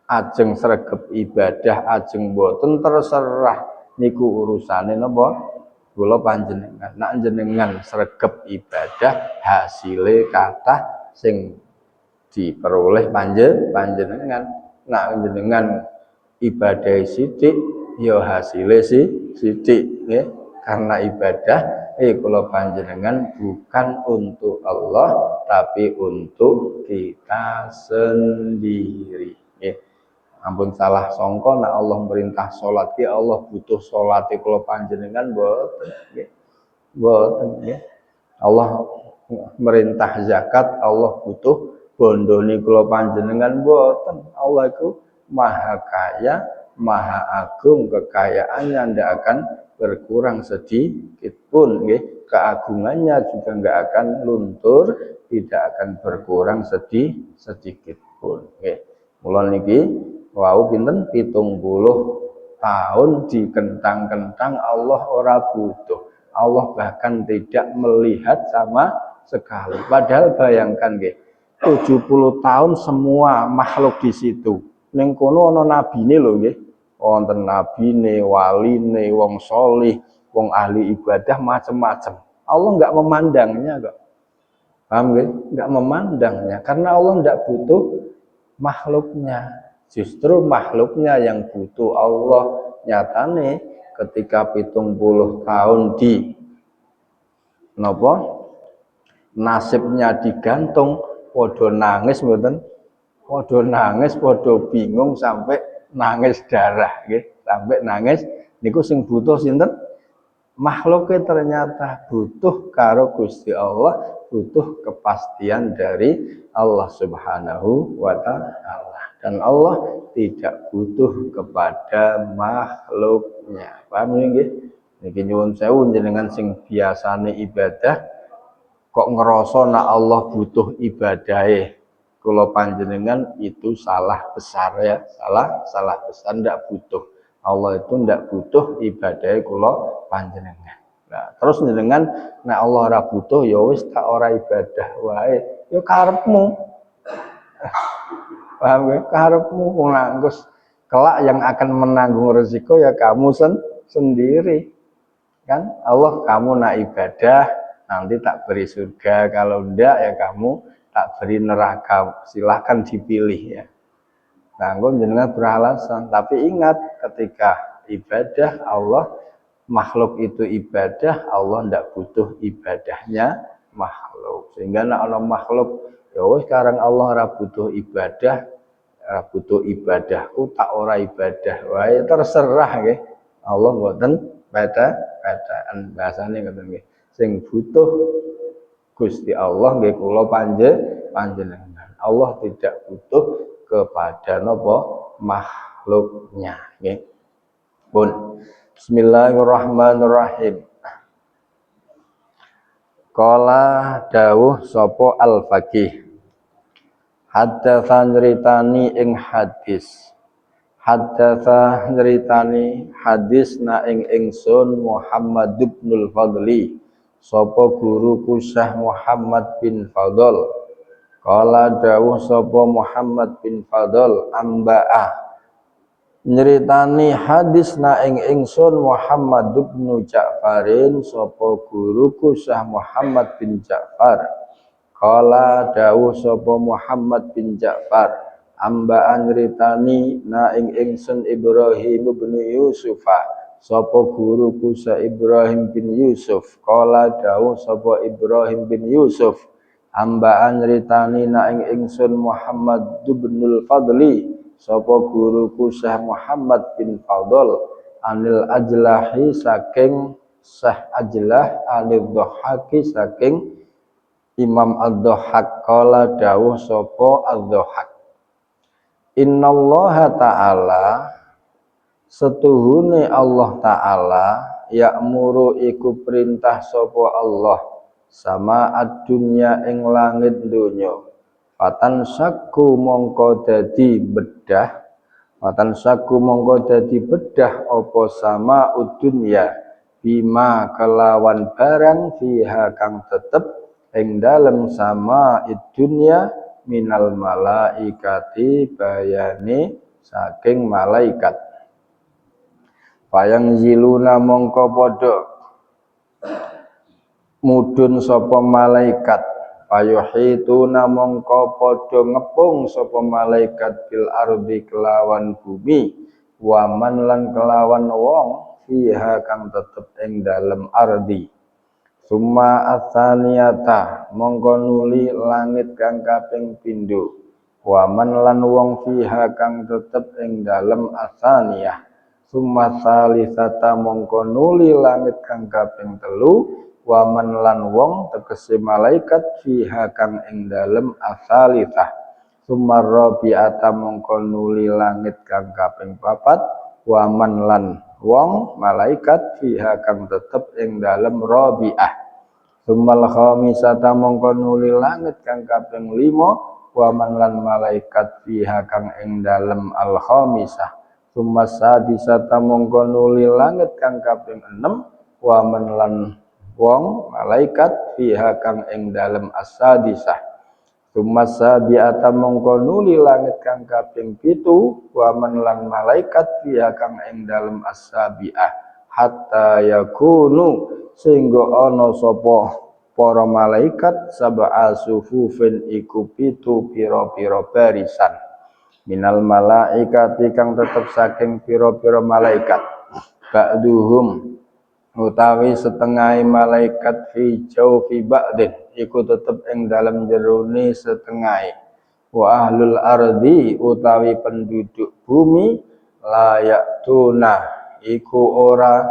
ajeng sregep ibadah, ajeng boten terserah niku urusane napa kula panjenengan. Nek jenengan sregep ibadah hasile kathah sing diperoleh panjenengan. Nek jenengan ibadah sithik ya hasile sithik nggih. Karena ibadah kula panjenengan bukan untuk Allah tapi untuk kita sendiri nggih. Ampun salah sangka nek Allah merintah salat ki Allah butuh salate kula panjenengan mboten nggih. Mboten nggih. Allah merintah zakat Allah butuh bondone kula panjenengan mboten. Allah itu maha kaya, maha agung, kekayaannya ndak akan berkurang sedikit pun nggih. Keagungannya juga enggak akan luntur, tidak akan berkurang sedikit pun nggih. Mula niki wau pinten 70 tahun dikentang-kentang Allah ora butuh. Allah bahkan tidak melihat sama sekali. Padahal bayangkan nggih, 70 tahun semua makhluk di situ. Ning kono ana nabine lho nggih. Wonten nabine, waline, wong salih, wong ahli ibadah macam-macam. Allah enggak memandangnya kok. Paham nggih? Enggak memandangnya karena Allah enggak butuh makhluknya. Justru makhluknya yang butuh Allah. Nyatane ketika 70 tahun di napa nasibnya digantung, podo nangis mboten? Podo nangis, podo bingung sampai nangis darah nggih, sampai nangis niku sing butuh sinten? Makhluknya ternyata butuh karo Gusti Allah, butuh kepastian dari Allah Subhanahu wa taala. dan Allah tidak butuh kepada makhluknya. Paham nggih? Niki nyuwun sewu jenengan sing biasane ibadah kok ngerasa nak Allah butuh ibadahe kula panjenengan, itu salah besar ya, salah besar. Ndak butuh, Allah itu ndak butuh ibadahe kula panjenengan. Nah, terus jenengan nek Allah ora butuh ya wis tak ora ibadah wae, ya karepmu. Paham ya? Karepmu nganggus kelak yang akan menanggung resiko ya kamu sendiri. Kan Allah kamu nak ibadah nanti tak beri surga, kalau enggak ya kamu tak beri neraka, silahkan dipilih ya. Nah, jenengan beralasan, tapi ingat ketika ibadah Allah, makhluk itu ibadah, Allah ndak butuh ibadahnya makhluk. Sehingga nek ana makhluk ya wis sekarang Allah ora butuh ibadah, ora butuh ibadahku, tak ora ibadah wae, terserah nggih. Allah mboten beda-bedaan, bahasane ngoten nggih. Sing butuh Gusti Allah nggih kula panjenengan. Allah tidak butuh kepada napa makhluknya nggih. Pun Bismillahirrahmanirrahim. Qala dawuh sapa al-faqih. Haddatsa nyritani ing hadis. Haddatsa nyritani hadis na ing ingsun Muhammad ibnul Fadli. Sapa guruku Syekh Muhammad bin Fadl. Qala dawuh sapa Muhammad bin Fadl amba'ah nyritani hadis na ing ingsun Muhammad bin Ja'farin sapa guruku Syekh Muhammad bin Ja'far. Qala dawuh sapa Muhammad bin Ja'far amba'an nyritani na ing ingsun Ibrahim bin Yusufa sapa guruku Syekh Ibrahim bin Yusuf. Qala dawuh sapa Ibrahim bin Yusuf amba'an nyritani na ing ingsun Muhammad bin Fadli sapa guruku Syekh Muhammad bin Fadl anil Ajlahi saking Syekh Ajlah anil Dhahhaki saking Imam Ad-Dhahhak. Qala dawuh sapa Ad-Dhahhak innallaha ta'ala setuhune Allah ta'ala ya'muru iku perintah sapa Allah sama ad-dunya ing langit donya. Fatan saku mongko dadi bedah, fatan saku mongko dadi bedah apa sama udunya bima kelawan barang fiha kang tetep ing dalem sama idunya minal malaikati bayane saking malaikat. Payang ziluna mongko padha mudhun sapa malaikat. Payuhituna mongko padha ngepung sapa malaikat bil ardi kelawan bumi waman lan kelawan wong fiha kang tetep ing dalem ardi. Summa atsaniyata mongko nuli langit kang kaping pindho waman lan wong fiha kang tetep ing dalem atsaniyah. Summa salisata mongko nuli langit kang kaping telu waman lan wong tegese malaikat fiha kang ing dalem asalitah. Summa rabi'ata mongko nuli langit kang kaping papat waman lan wong malaikat fiha kang tetep ing dalem rabi'ah. Summal khamisata mongko nuli langit kang kaping 5 waman lan malaikat fiha kang ing dalem al khamisah. Summas sadisata mongko nuli langit kang kaping 6 waman lan wong malaikat fiha kang ing dalem as-sadisah. Summas sabi'ata mongko nuli langit kang kaping 7 waman lan malaikat fiha kang ing dalem as-sabi'ah hatta yakunu sehingga ana sapa para malaikat sab'a sufufin iku 7 pira-pira barisan minal malaikati kang tetep saking pira-pira malaikat ba'duhum utawi setengah malaikat fi jaufi ba'din iku tetep ing dalam jerone setengah. Wa ahlul ardi utawi penduduk bumi layak tuna iku ora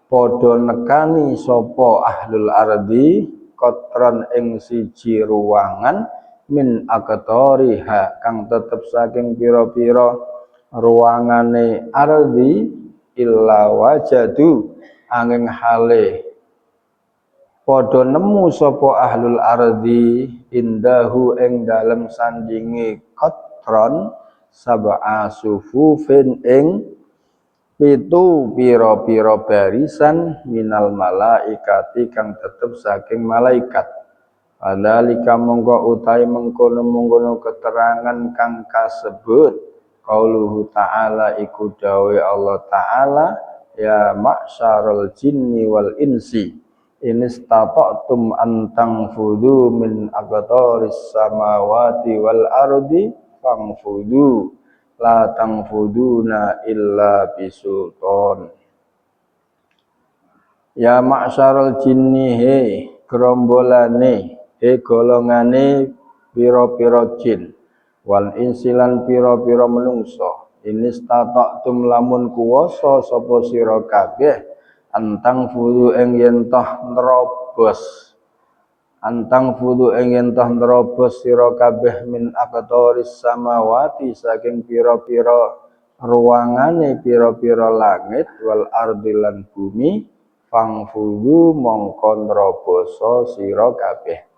padha nekani sapa ahlul ardi kotron ing siji ruangan min aqtoriha kang tetep saking pira-pira ruangane ardi illa wajadu angin hale padha nemu sapa ahlul ardi indahu ing dalem sandinge qatron sab'a sufufin ing pitu pira-pira barisan minal malaikati kang tetep saking malaikat. Adzalika mongko utahe mengkono-mengkono keterangan kang kasebut qauluhu ta'ala iku dawuh Allah taala ya ma'syarul jinni wal insi in istata'tum an tanfudu min aqtaris samawati wal ardi fangfudu la tanfuduna illa bisultan. Ya ma'syarul jinni he gerombolane he golongane pira-pira jin wal insilan pira-pira menungso ini stata'tum lamun kuwasa sapa sira kabeh antang fudu ing yen toh nerobos antang fudu ing yen toh nerobos sira kabeh min aqtaris samawati saking pira-pira ruangane pira-pira langit wal ardi lan bumi fangfudu mongko nroboso sira kabeh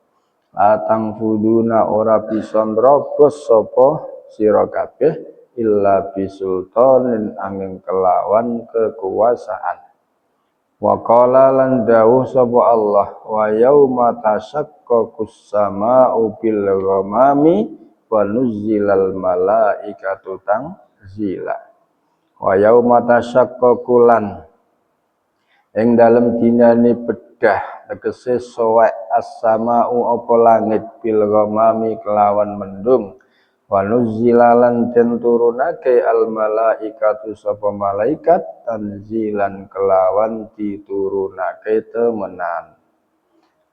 latang fuduna ora bisa nrobos sapa sira kabeh illa bisultanin angin kelawan kekuasaan. Wa qala lan dawuh sapa Allah wa yauma tashaqqaqus samaa'u bil ghamami wa nuzzilal malaikatu tanzila. Wa yauma tashaqqaqu lan ing dalem dinane bedah tegese sowek as-sama'u apa langit bil ghamami kelawan mendung wa nuzzilalan den turunake al malaikatu sapa malaikat tanzilan kelawan diturunake temenan.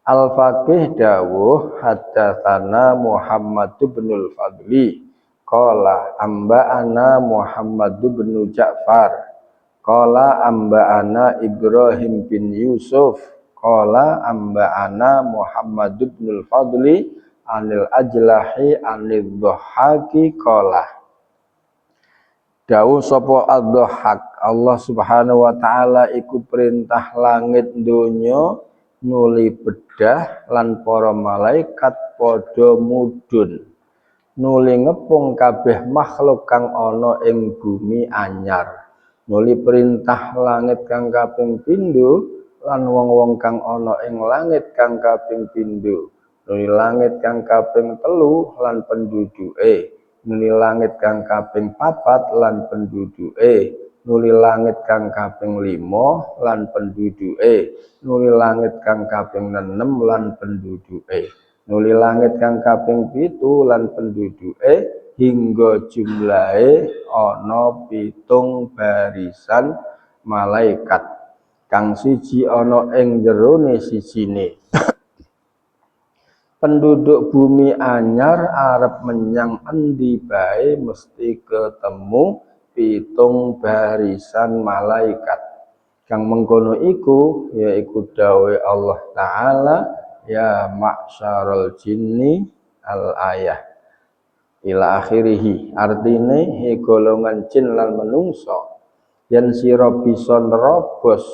Al faqih dawuh haddatsana Muhammad ibnul Fadli qala amba'ana Muhammad ibn Ja'far qala amba'ana Ibrahim bin Yusuf qala amba'ana Muhammad ibnul Fadli anil Ajlahi anil Dhahhaki qala dawuh sapa ad-Dhahhak Allah Subhanahu wa taala iku perintah langit donya nuli bedah lan para malaikat padha mudhun nuli ngepung kabeh makhluk kang ana ing bumi anyar nuli perintah langit kang kaping pindho lan wong-wong kang ana ing langit kang kaping pindho nuli langit kang kaping telu lan penduduke nuli langit kang kaping papat lan penduduke nuli langit kang kaping 5 lan penduduke nuli langit kang kaping 6 lan penduduke nuli langit kang kaping 7 lan penduduke hingga jumlahe ana 7 barisan malaikat kang siji ana ing jerone sijine penduduk bumi anyar arep menyang endi bae mesti ketemu 7 barisan malaikat kang mengkono iku yaiku dawuh Allah taala ya ma'syarul jinni al ayah ila akhirih artine he golongan jin lan menungso yen sira bisa nerobos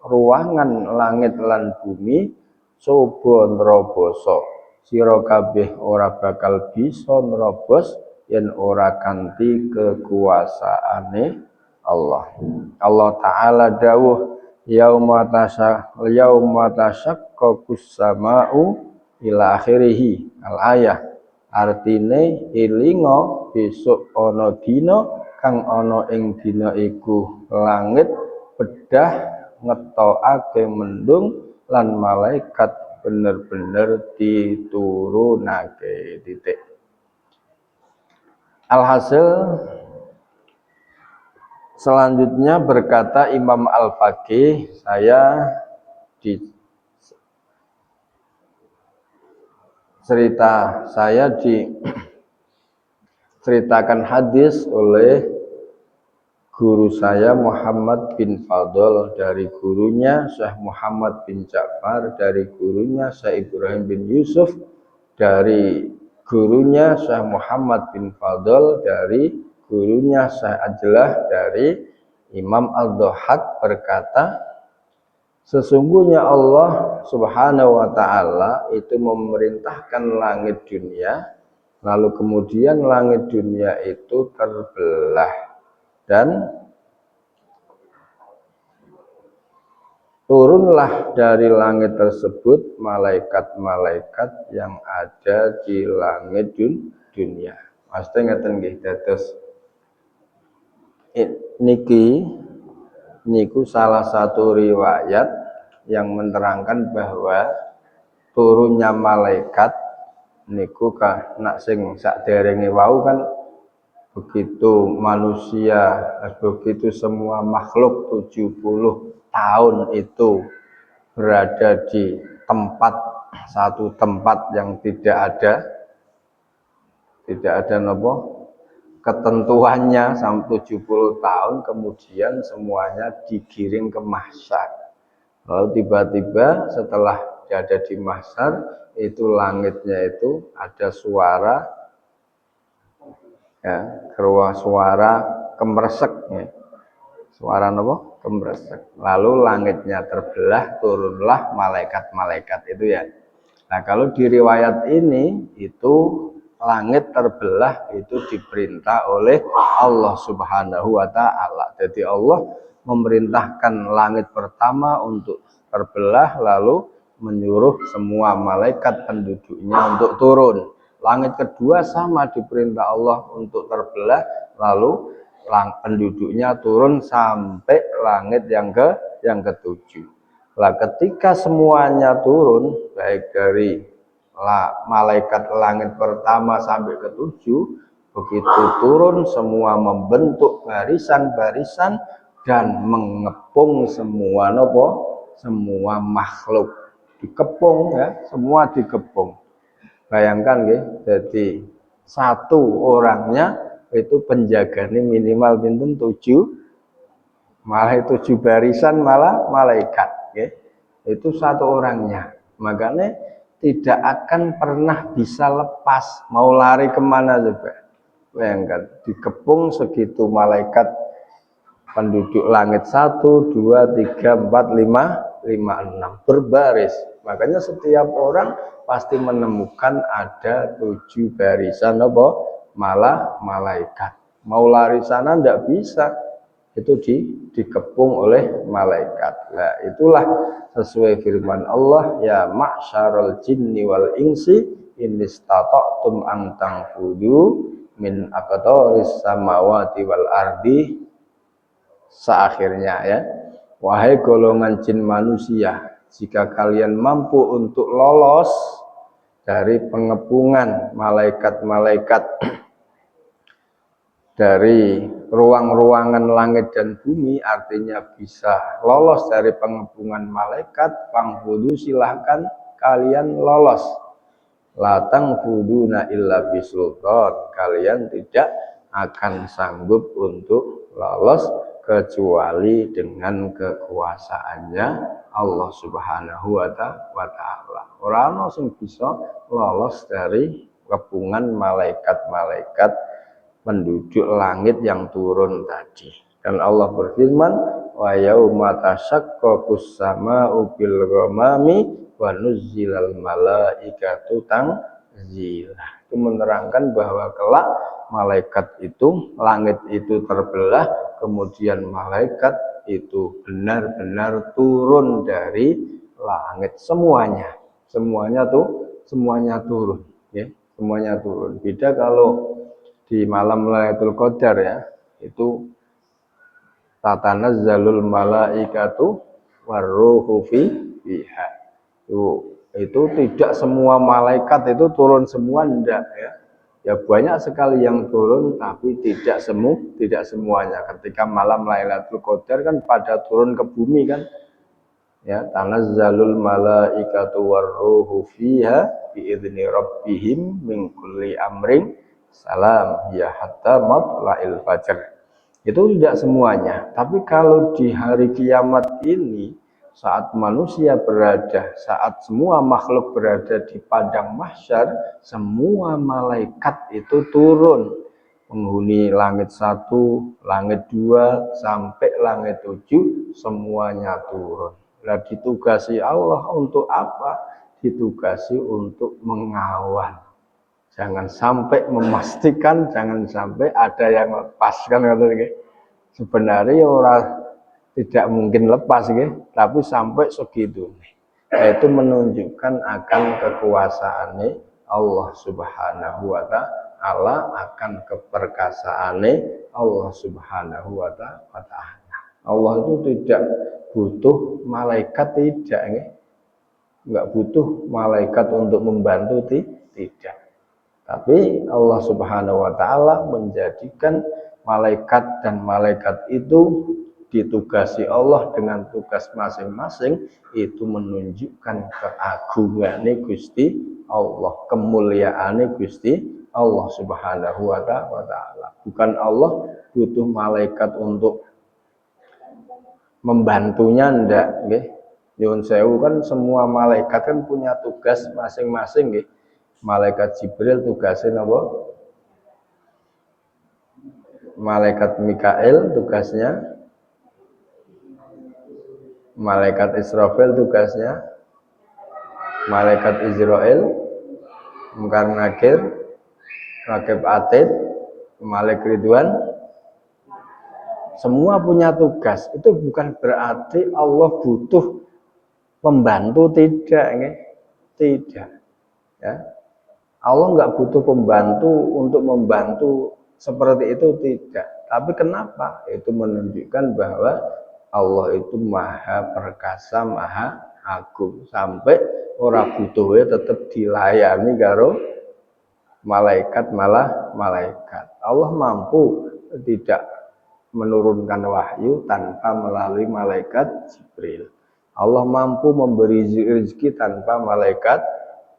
ruangan langit lan bumi coba neroboso sira kabeh ora bakal bisa nerobos yen ora kanthi kekuasaane Allah. Allah taala dawuh yauma tashaqqaqus sama'u ila akhirih al ayah artine elinga besok ana dina kang ana ing dina iku langit bedah ngetokake mendung lan malaikat bener-bener diturunake titik. Alhasil selanjutnya berkata Imam Al-Faqih saya diceritakan hadis oleh guru saya Muhammad bin Fadl dari gurunya Syekh Muhammad bin Ja'far dari gurunya Syekh Ibrahim bin Yusuf dari gurunya Syekh Muhammad bin Fadl dari gurunya Syekh Ajlah dari Imam Al-Dhahhak berkata, sesungguhnya Allah Subhanahu wa taala itu memerintahkan langit dunia, lalu kemudian langit dunia itu terbelah dan turunlah dari langit tersebut malaikat-malaikat yang ada di langit dunia. Maksudnya ngeten nggih, dados niku salah satu riwayat yang menerangkan bahwa turunnya malaikat niku nak sing sakderenge wau kan begitu manusia, begitu semua makhluk 70 tahun itu berada di satu tempat yang tidak ada ketentuannya sampai 70 tahun, kemudian semuanya digiring ke mahsyar. Lalu tiba-tiba setelah ada di mahsyar itu langitnya itu ada suara, ya, suara kemresek, ya. Suara apa? Kemresek. Lalu langitnya terbelah, turunlah malaikat-malaikat itu, ya. Nah, kalau di riwayat ini itu langit terbelah itu diperintah oleh Allah Subhanahu wa taala. Jadi Allah memerintahkan langit pertama untuk terbelah, lalu menyuruh semua malaikat penduduknya untuk turun. Langit kedua sama diperintah Allah untuk terbelah, lalu penduduknya turun sampai langit yang ketujuh. Lah ketika semuanya turun, baik dari malaikat langit pertama sampai ketujuh, begitu turun semua membentuk barisan-barisan dan mengepung semua semua makhluk dikepung, ya, semua dikepung. Bayangkan nggih, jadi satu orangnya itu penjaganya minimal pinten 7, malah 7 barisan malah malaikat, ya. Itu satu orangnya. Makanya tidak akan pernah bisa lepas, mau lari kemana coba. Bayangkan, dikepung segitu malaikat, penduduk langit 1, 2, 3, 4, 5, 6 berbaris. Makanya setiap orang pasti menemukan ada 7 barisan malah malaikat. Mau lari sana ndak bisa, itu dikepung oleh malaikat. Nah, itulah sesuai firman Allah, ya ma'syarul jinni wal insi in istata'tum an tanfudu min aqtaris samawati wal ardi, seakhirnya, ya. Wahai golongan jin manusia, jika kalian mampu untuk lolos dari pengepungan malaikat-malaikat dari ruang-ruangan langit dan bumi, artinya bisa lolos dari pengepungan malaikat, panghudu, silahkan kalian lolos. Latang fuduna illa bisultan, kalian tidak akan sanggup untuk lolos kecuali dengan kekuasaannya Allah Subhanahu wa taala. Ora ono sing bisa lolos dari kepungan malaikat-malaikat penduduk langit yang turun tadi. Dan Allah berfirman, wa yauma tashaqqaqus sama'u bil ghamami wa nuzzilal malaikatu tanzila. Itu menerangkan bahwa kelak malaikat itu, langit itu terbelah, kemudian malaikat itu benar-benar turun dari langit semuanya. Semuanya turun, ya. Semuanya turun. Beda kalau di malam Lailatul Qadar, ya, itu tatanazzalul malaikatu warruhu fiha. Itu tidak semua malaikat itu turun semua, enggak, ya. Ya banyak sekali yang turun, tapi tidak semuanya. Ketika malam Lailatul Qadar kan pada turun ke bumi, kan, ya, tanazzalul malaikatu warruhu fiha biizni rabbihim min kulli amrin salam ya hatta matla'il fajr. Itu tidak semuanya. Tapi kalau di hari kiamat ini saat manusia berada, saat semua makhluk berada di padang mahsyar, semua malaikat itu turun menghuni langit 1, langit 2, sampai langit 7, semuanya turun. Nah, ditugasi Allah untuk apa? Ditugasi untuk mengawal. Jangan sampai memastikan, jangan sampai ada yang lepas kan katanya. Sebenarnya orang tidak mungkin lepas tapi sampai segitu. Itu menunjukkan akan kekuasaan Allah Subhanahu wa taala, akan keperkasaan Allah Subhanahu wa taala. Allah itu tidak butuh malaikat, enggak butuh malaikat untuk membantu, tidak. Tapi Allah Subhanahu wa taala menjadikan malaikat, dan malaikat itu ditugasi Allah dengan tugas masing-masing, itu menunjukkan keagungan Gusti Allah, kemuliaan Gusti Allah Subhanahu wa taala. Bukan Allah butuh malaikat untuk membantunya, ndak nggih. Nyuwun sewu, kan semua malaikat kan punya tugas masing-masing nggih. Malaikat Jibril tugasnya apa? Malaikat Mikail tugasnya, malaikat Israfil tugasnya, malaikat Israel, Munkar Nakir, Raqib Atid, Malik Ridwan, semua punya tugas. Itu bukan berarti Allah butuh pembantu, tidak, tidak. Ya. Allah nggak butuh pembantu untuk membantu seperti itu, tidak. Tapi kenapa? Itu menunjukkan bahwa Allah itu maha perkasa, maha agung, sampai orang butuhnya tetap dilayani karo malaikat, malah malaikat. Allah mampu tidak menurunkan wahyu tanpa melalui malaikat Jibril. Allah mampu memberi rezeki tanpa malaikat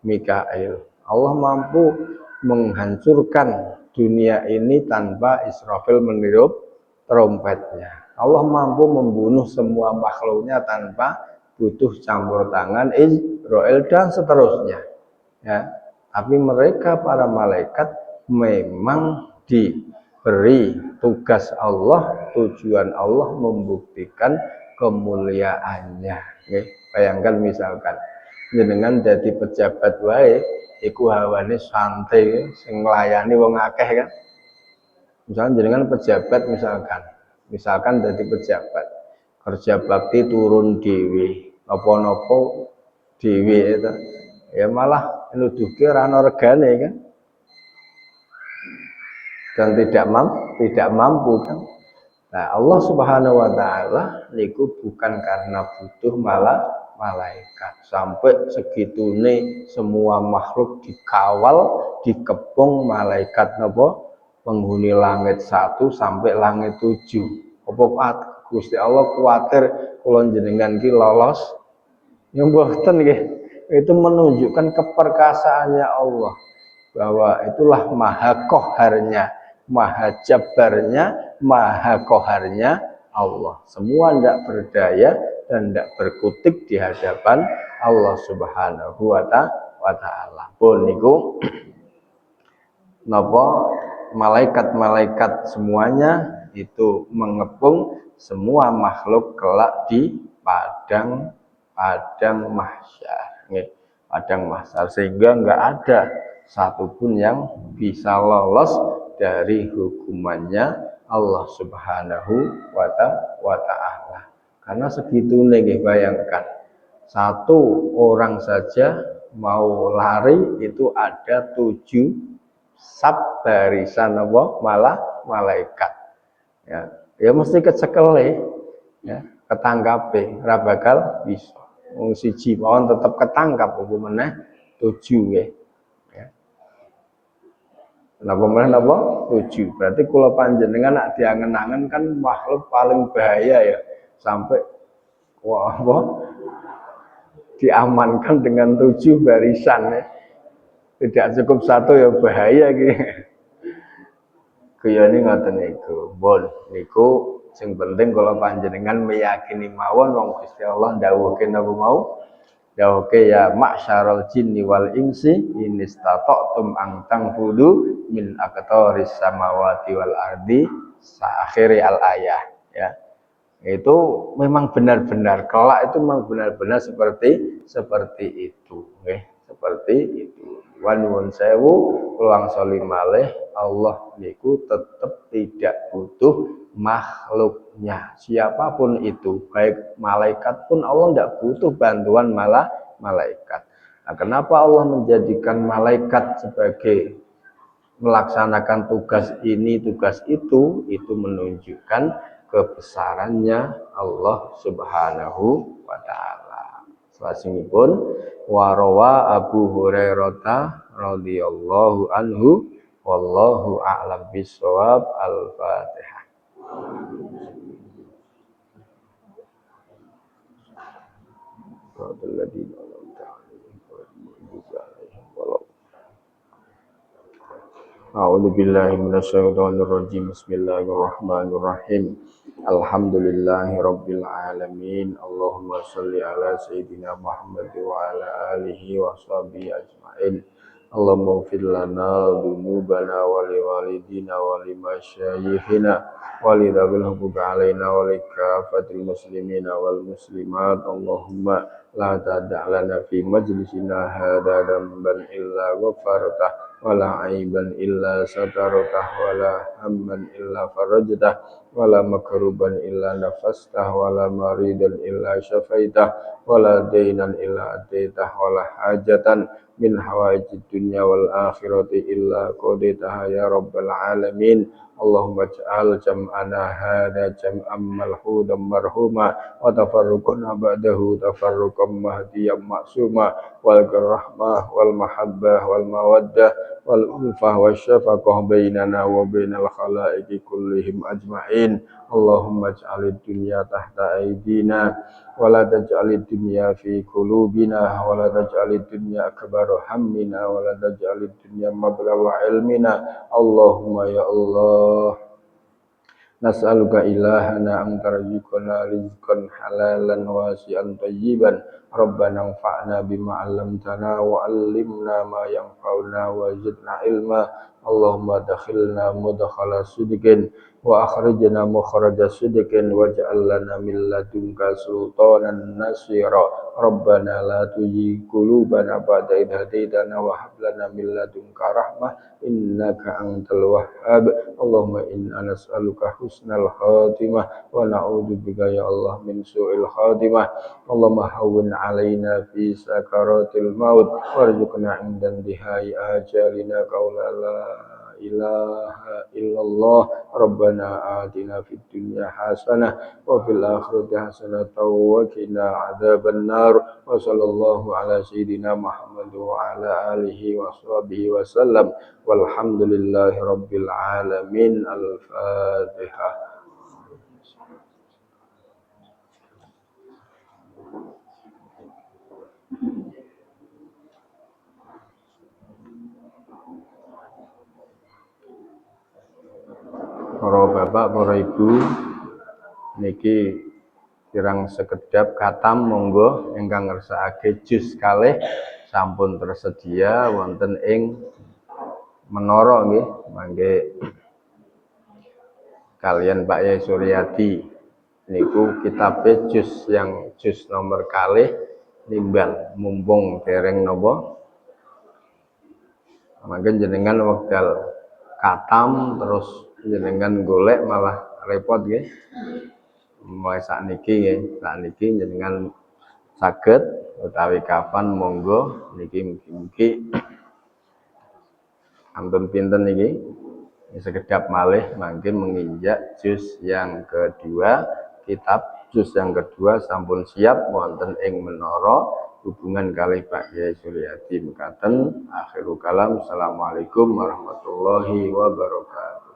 Mikail. Allah mampu menghancurkan dunia ini tanpa Israfil meniup trompetnya. Allah mampu membunuh semua makhluknya tanpa butuh campur tangan Israel, dan seterusnya. Ya, tapi mereka para malaikat memang diberi tugas Allah, tujuan Allah membuktikan kemuliaannya. Bayangkan misalkan jenengan jadi pejabat wae, iku hawane santai, sing nglayani wong akeh kan. Misalkan jenengan pejabat, misalkan jadi pejabat, kerja bakti turun dewi, nopo-nopo dewi itu, ya malah nuduhke ora ana regane kan, dan tidak mampu kan. Nah, Allah Subhanahu wa taala niku bukan karena butuh malaikat, sampai segitune semua makhluk dikawal, dikepung malaikat napa penghuni langit 1 sampai langit 7. Apa Gusti Allah kuwatir kula jenengan ki lolos? Ya mboten nggih. Itu menunjukkan keperkasaannya Allah, bahwa itulah maha qaharnya, maha jabarnya, maha qaharnya Allah. Semua tidak berdaya dan tidak berkutik di hadapan Allah Subhanahu wa taala. Pun niku napa malaikat-malaikat semuanya itu mengepung semua makhluk kelak di padang mahsyar. Padang mahsyar, sehingga enggak ada satupun yang bisa lolos dari hukumannya Allah Subhanahu wa taala. Karena segitu nih, bayangkan satu orang saja mau lari itu ada 7 sab barisan malah malaikat. Ya mesti kecekel ya, ketangkape, ora bakal bisa. Wong siji mawon tetep ketangkap, apa meneh 7 nggih. Napa meneh napa? 7. Berarti kula panjenengan nak diangen-angen kan makhluk paling bahaya ya. Sampai diamankan dengan 7 barisan ya. Tidak cukup 1 ya bahaya gitu. Guyone ngoten niku. Bon, niku sing penting kula panjenengan meyakini mawon wong Gusti Allah ndawuhke napa mau? Dawuhke ya ma'syarul jinni wal insi in istata'tum an tanfudu min aqtaris samawati wal ardi akhiri al ayah ya. Itu memang benar-benar kelak itu memang benar-benar seperti itu nggih, seperti itu. Wan nuwun sewu kula angsali malih Allah niku tetap tidak butuh makhluknya. Siapapun itu, baik malaikat pun Allah tidak butuh bantuan malaikat. Nah, kenapa Allah menjadikan malaikat sebagai melaksanakan tugas ini, tugas itu menunjukkan kebesarannya Allah Subhanahu wa taala. Salajengipun warawa Abu Hurairah radhiyallahu anhu wallahu a'lam bishawab. Al-Fatihah. A'udzu billahi minasyaitonir rajim. Bismillahirrahmanirrahim. Alhamdulillahi rabbil alamin. Allahumma shalli ala sayidina Muhammad wa ala alihi wa sahbihi ajmain. Allahumma ighfir lana dzunubana wa liwalidina wa limasyayikhina wa lidzabil huquq alaina wa likafatil muslimina wal muslimat. Allahumma la tada' lana fi majlisina hadza dzamban illa ghafartah wala aiban illa satartah wala hamman illa farajtah wala makruban illa nafastah wala maridan illa syafaitah wala dainan illa ataitah wala hajatan min hawaijid dunya wal akhirati illa qadaitaha ya rabbal alamin. Allahumma ij'al jam'ana hadza jam'an malhudan marhuma wa tafarruqana ba'dahu tafarruqan mahdiyan ma'suma wal rahmah wal mahabbah wal mawaddah wal ulfah wasyafaqah bainana wa bainal khalaiqi kullihim ajma'in. Allahumma ij'alid dunya tahta aydina wa la taj'alid dunya fi qulubina wa la taj'alid dunya akbara hammina wa la taj'alid dunya mablagha ilmina. Allahumma ya Allah, nas'aluka ilahana an tarzuqana rizqan halalan wasi'an tayyiban. Rabbana anfa'na bima 'allamtana wa 'allimna ma yanfa'una wa zidna ilma. Allahumma dakhilna mudkhala sidqin wa akhrijna mukhraja sidqin waj'al lana min ladunka sultanan nasira. Rabbana la tuzigh qulubana ba'da idh hadaytana wa hab lana min ladunka rahmah innaka antal wahhab. Allahumma inna nas'aluka husnal khatimah wa na'udzubika ya Allah min su'il khatimah. Allahumma hawwin 'alaina fi sakaratil maut warzuqna 'inda intihai ajalina qaula la ilaha illallah. Rabbana atina fid dunya hasanah wa fil akhirati hasanah wa qina adzaban nar. Wa sallallahu ala sayidina Muhammad wa ala alihi wa sahbihi wa sallam. Walhamdulillahi rabbil alamin. Al-Fatihah. Para bapak, para ibu, niki kirang sekedap katam monggo ingkang ngersakake jus kalih sampun tersedia wonten ing menara nggih mangke kalian Pak Yai Suryadi niku kitabe jus yang jus nomor kalih nimbang mumpung dereng napa mangke jenengan wekdal katam terus jenengan golek malah repot nggih. Mulai sakniki nggih, sakniki jenengan saged utawi kapan monggo niki mugi-mugi antun pinten niki sekedap malih mangke menginjak juz yang kedua. Kitab juz yang kedua sampun siap wonten ing menara hubungan kalih Pak Yai Suryadi mekaten. Akhirul kalam. Assalamualaikum warahmatullahi wabarakatuh.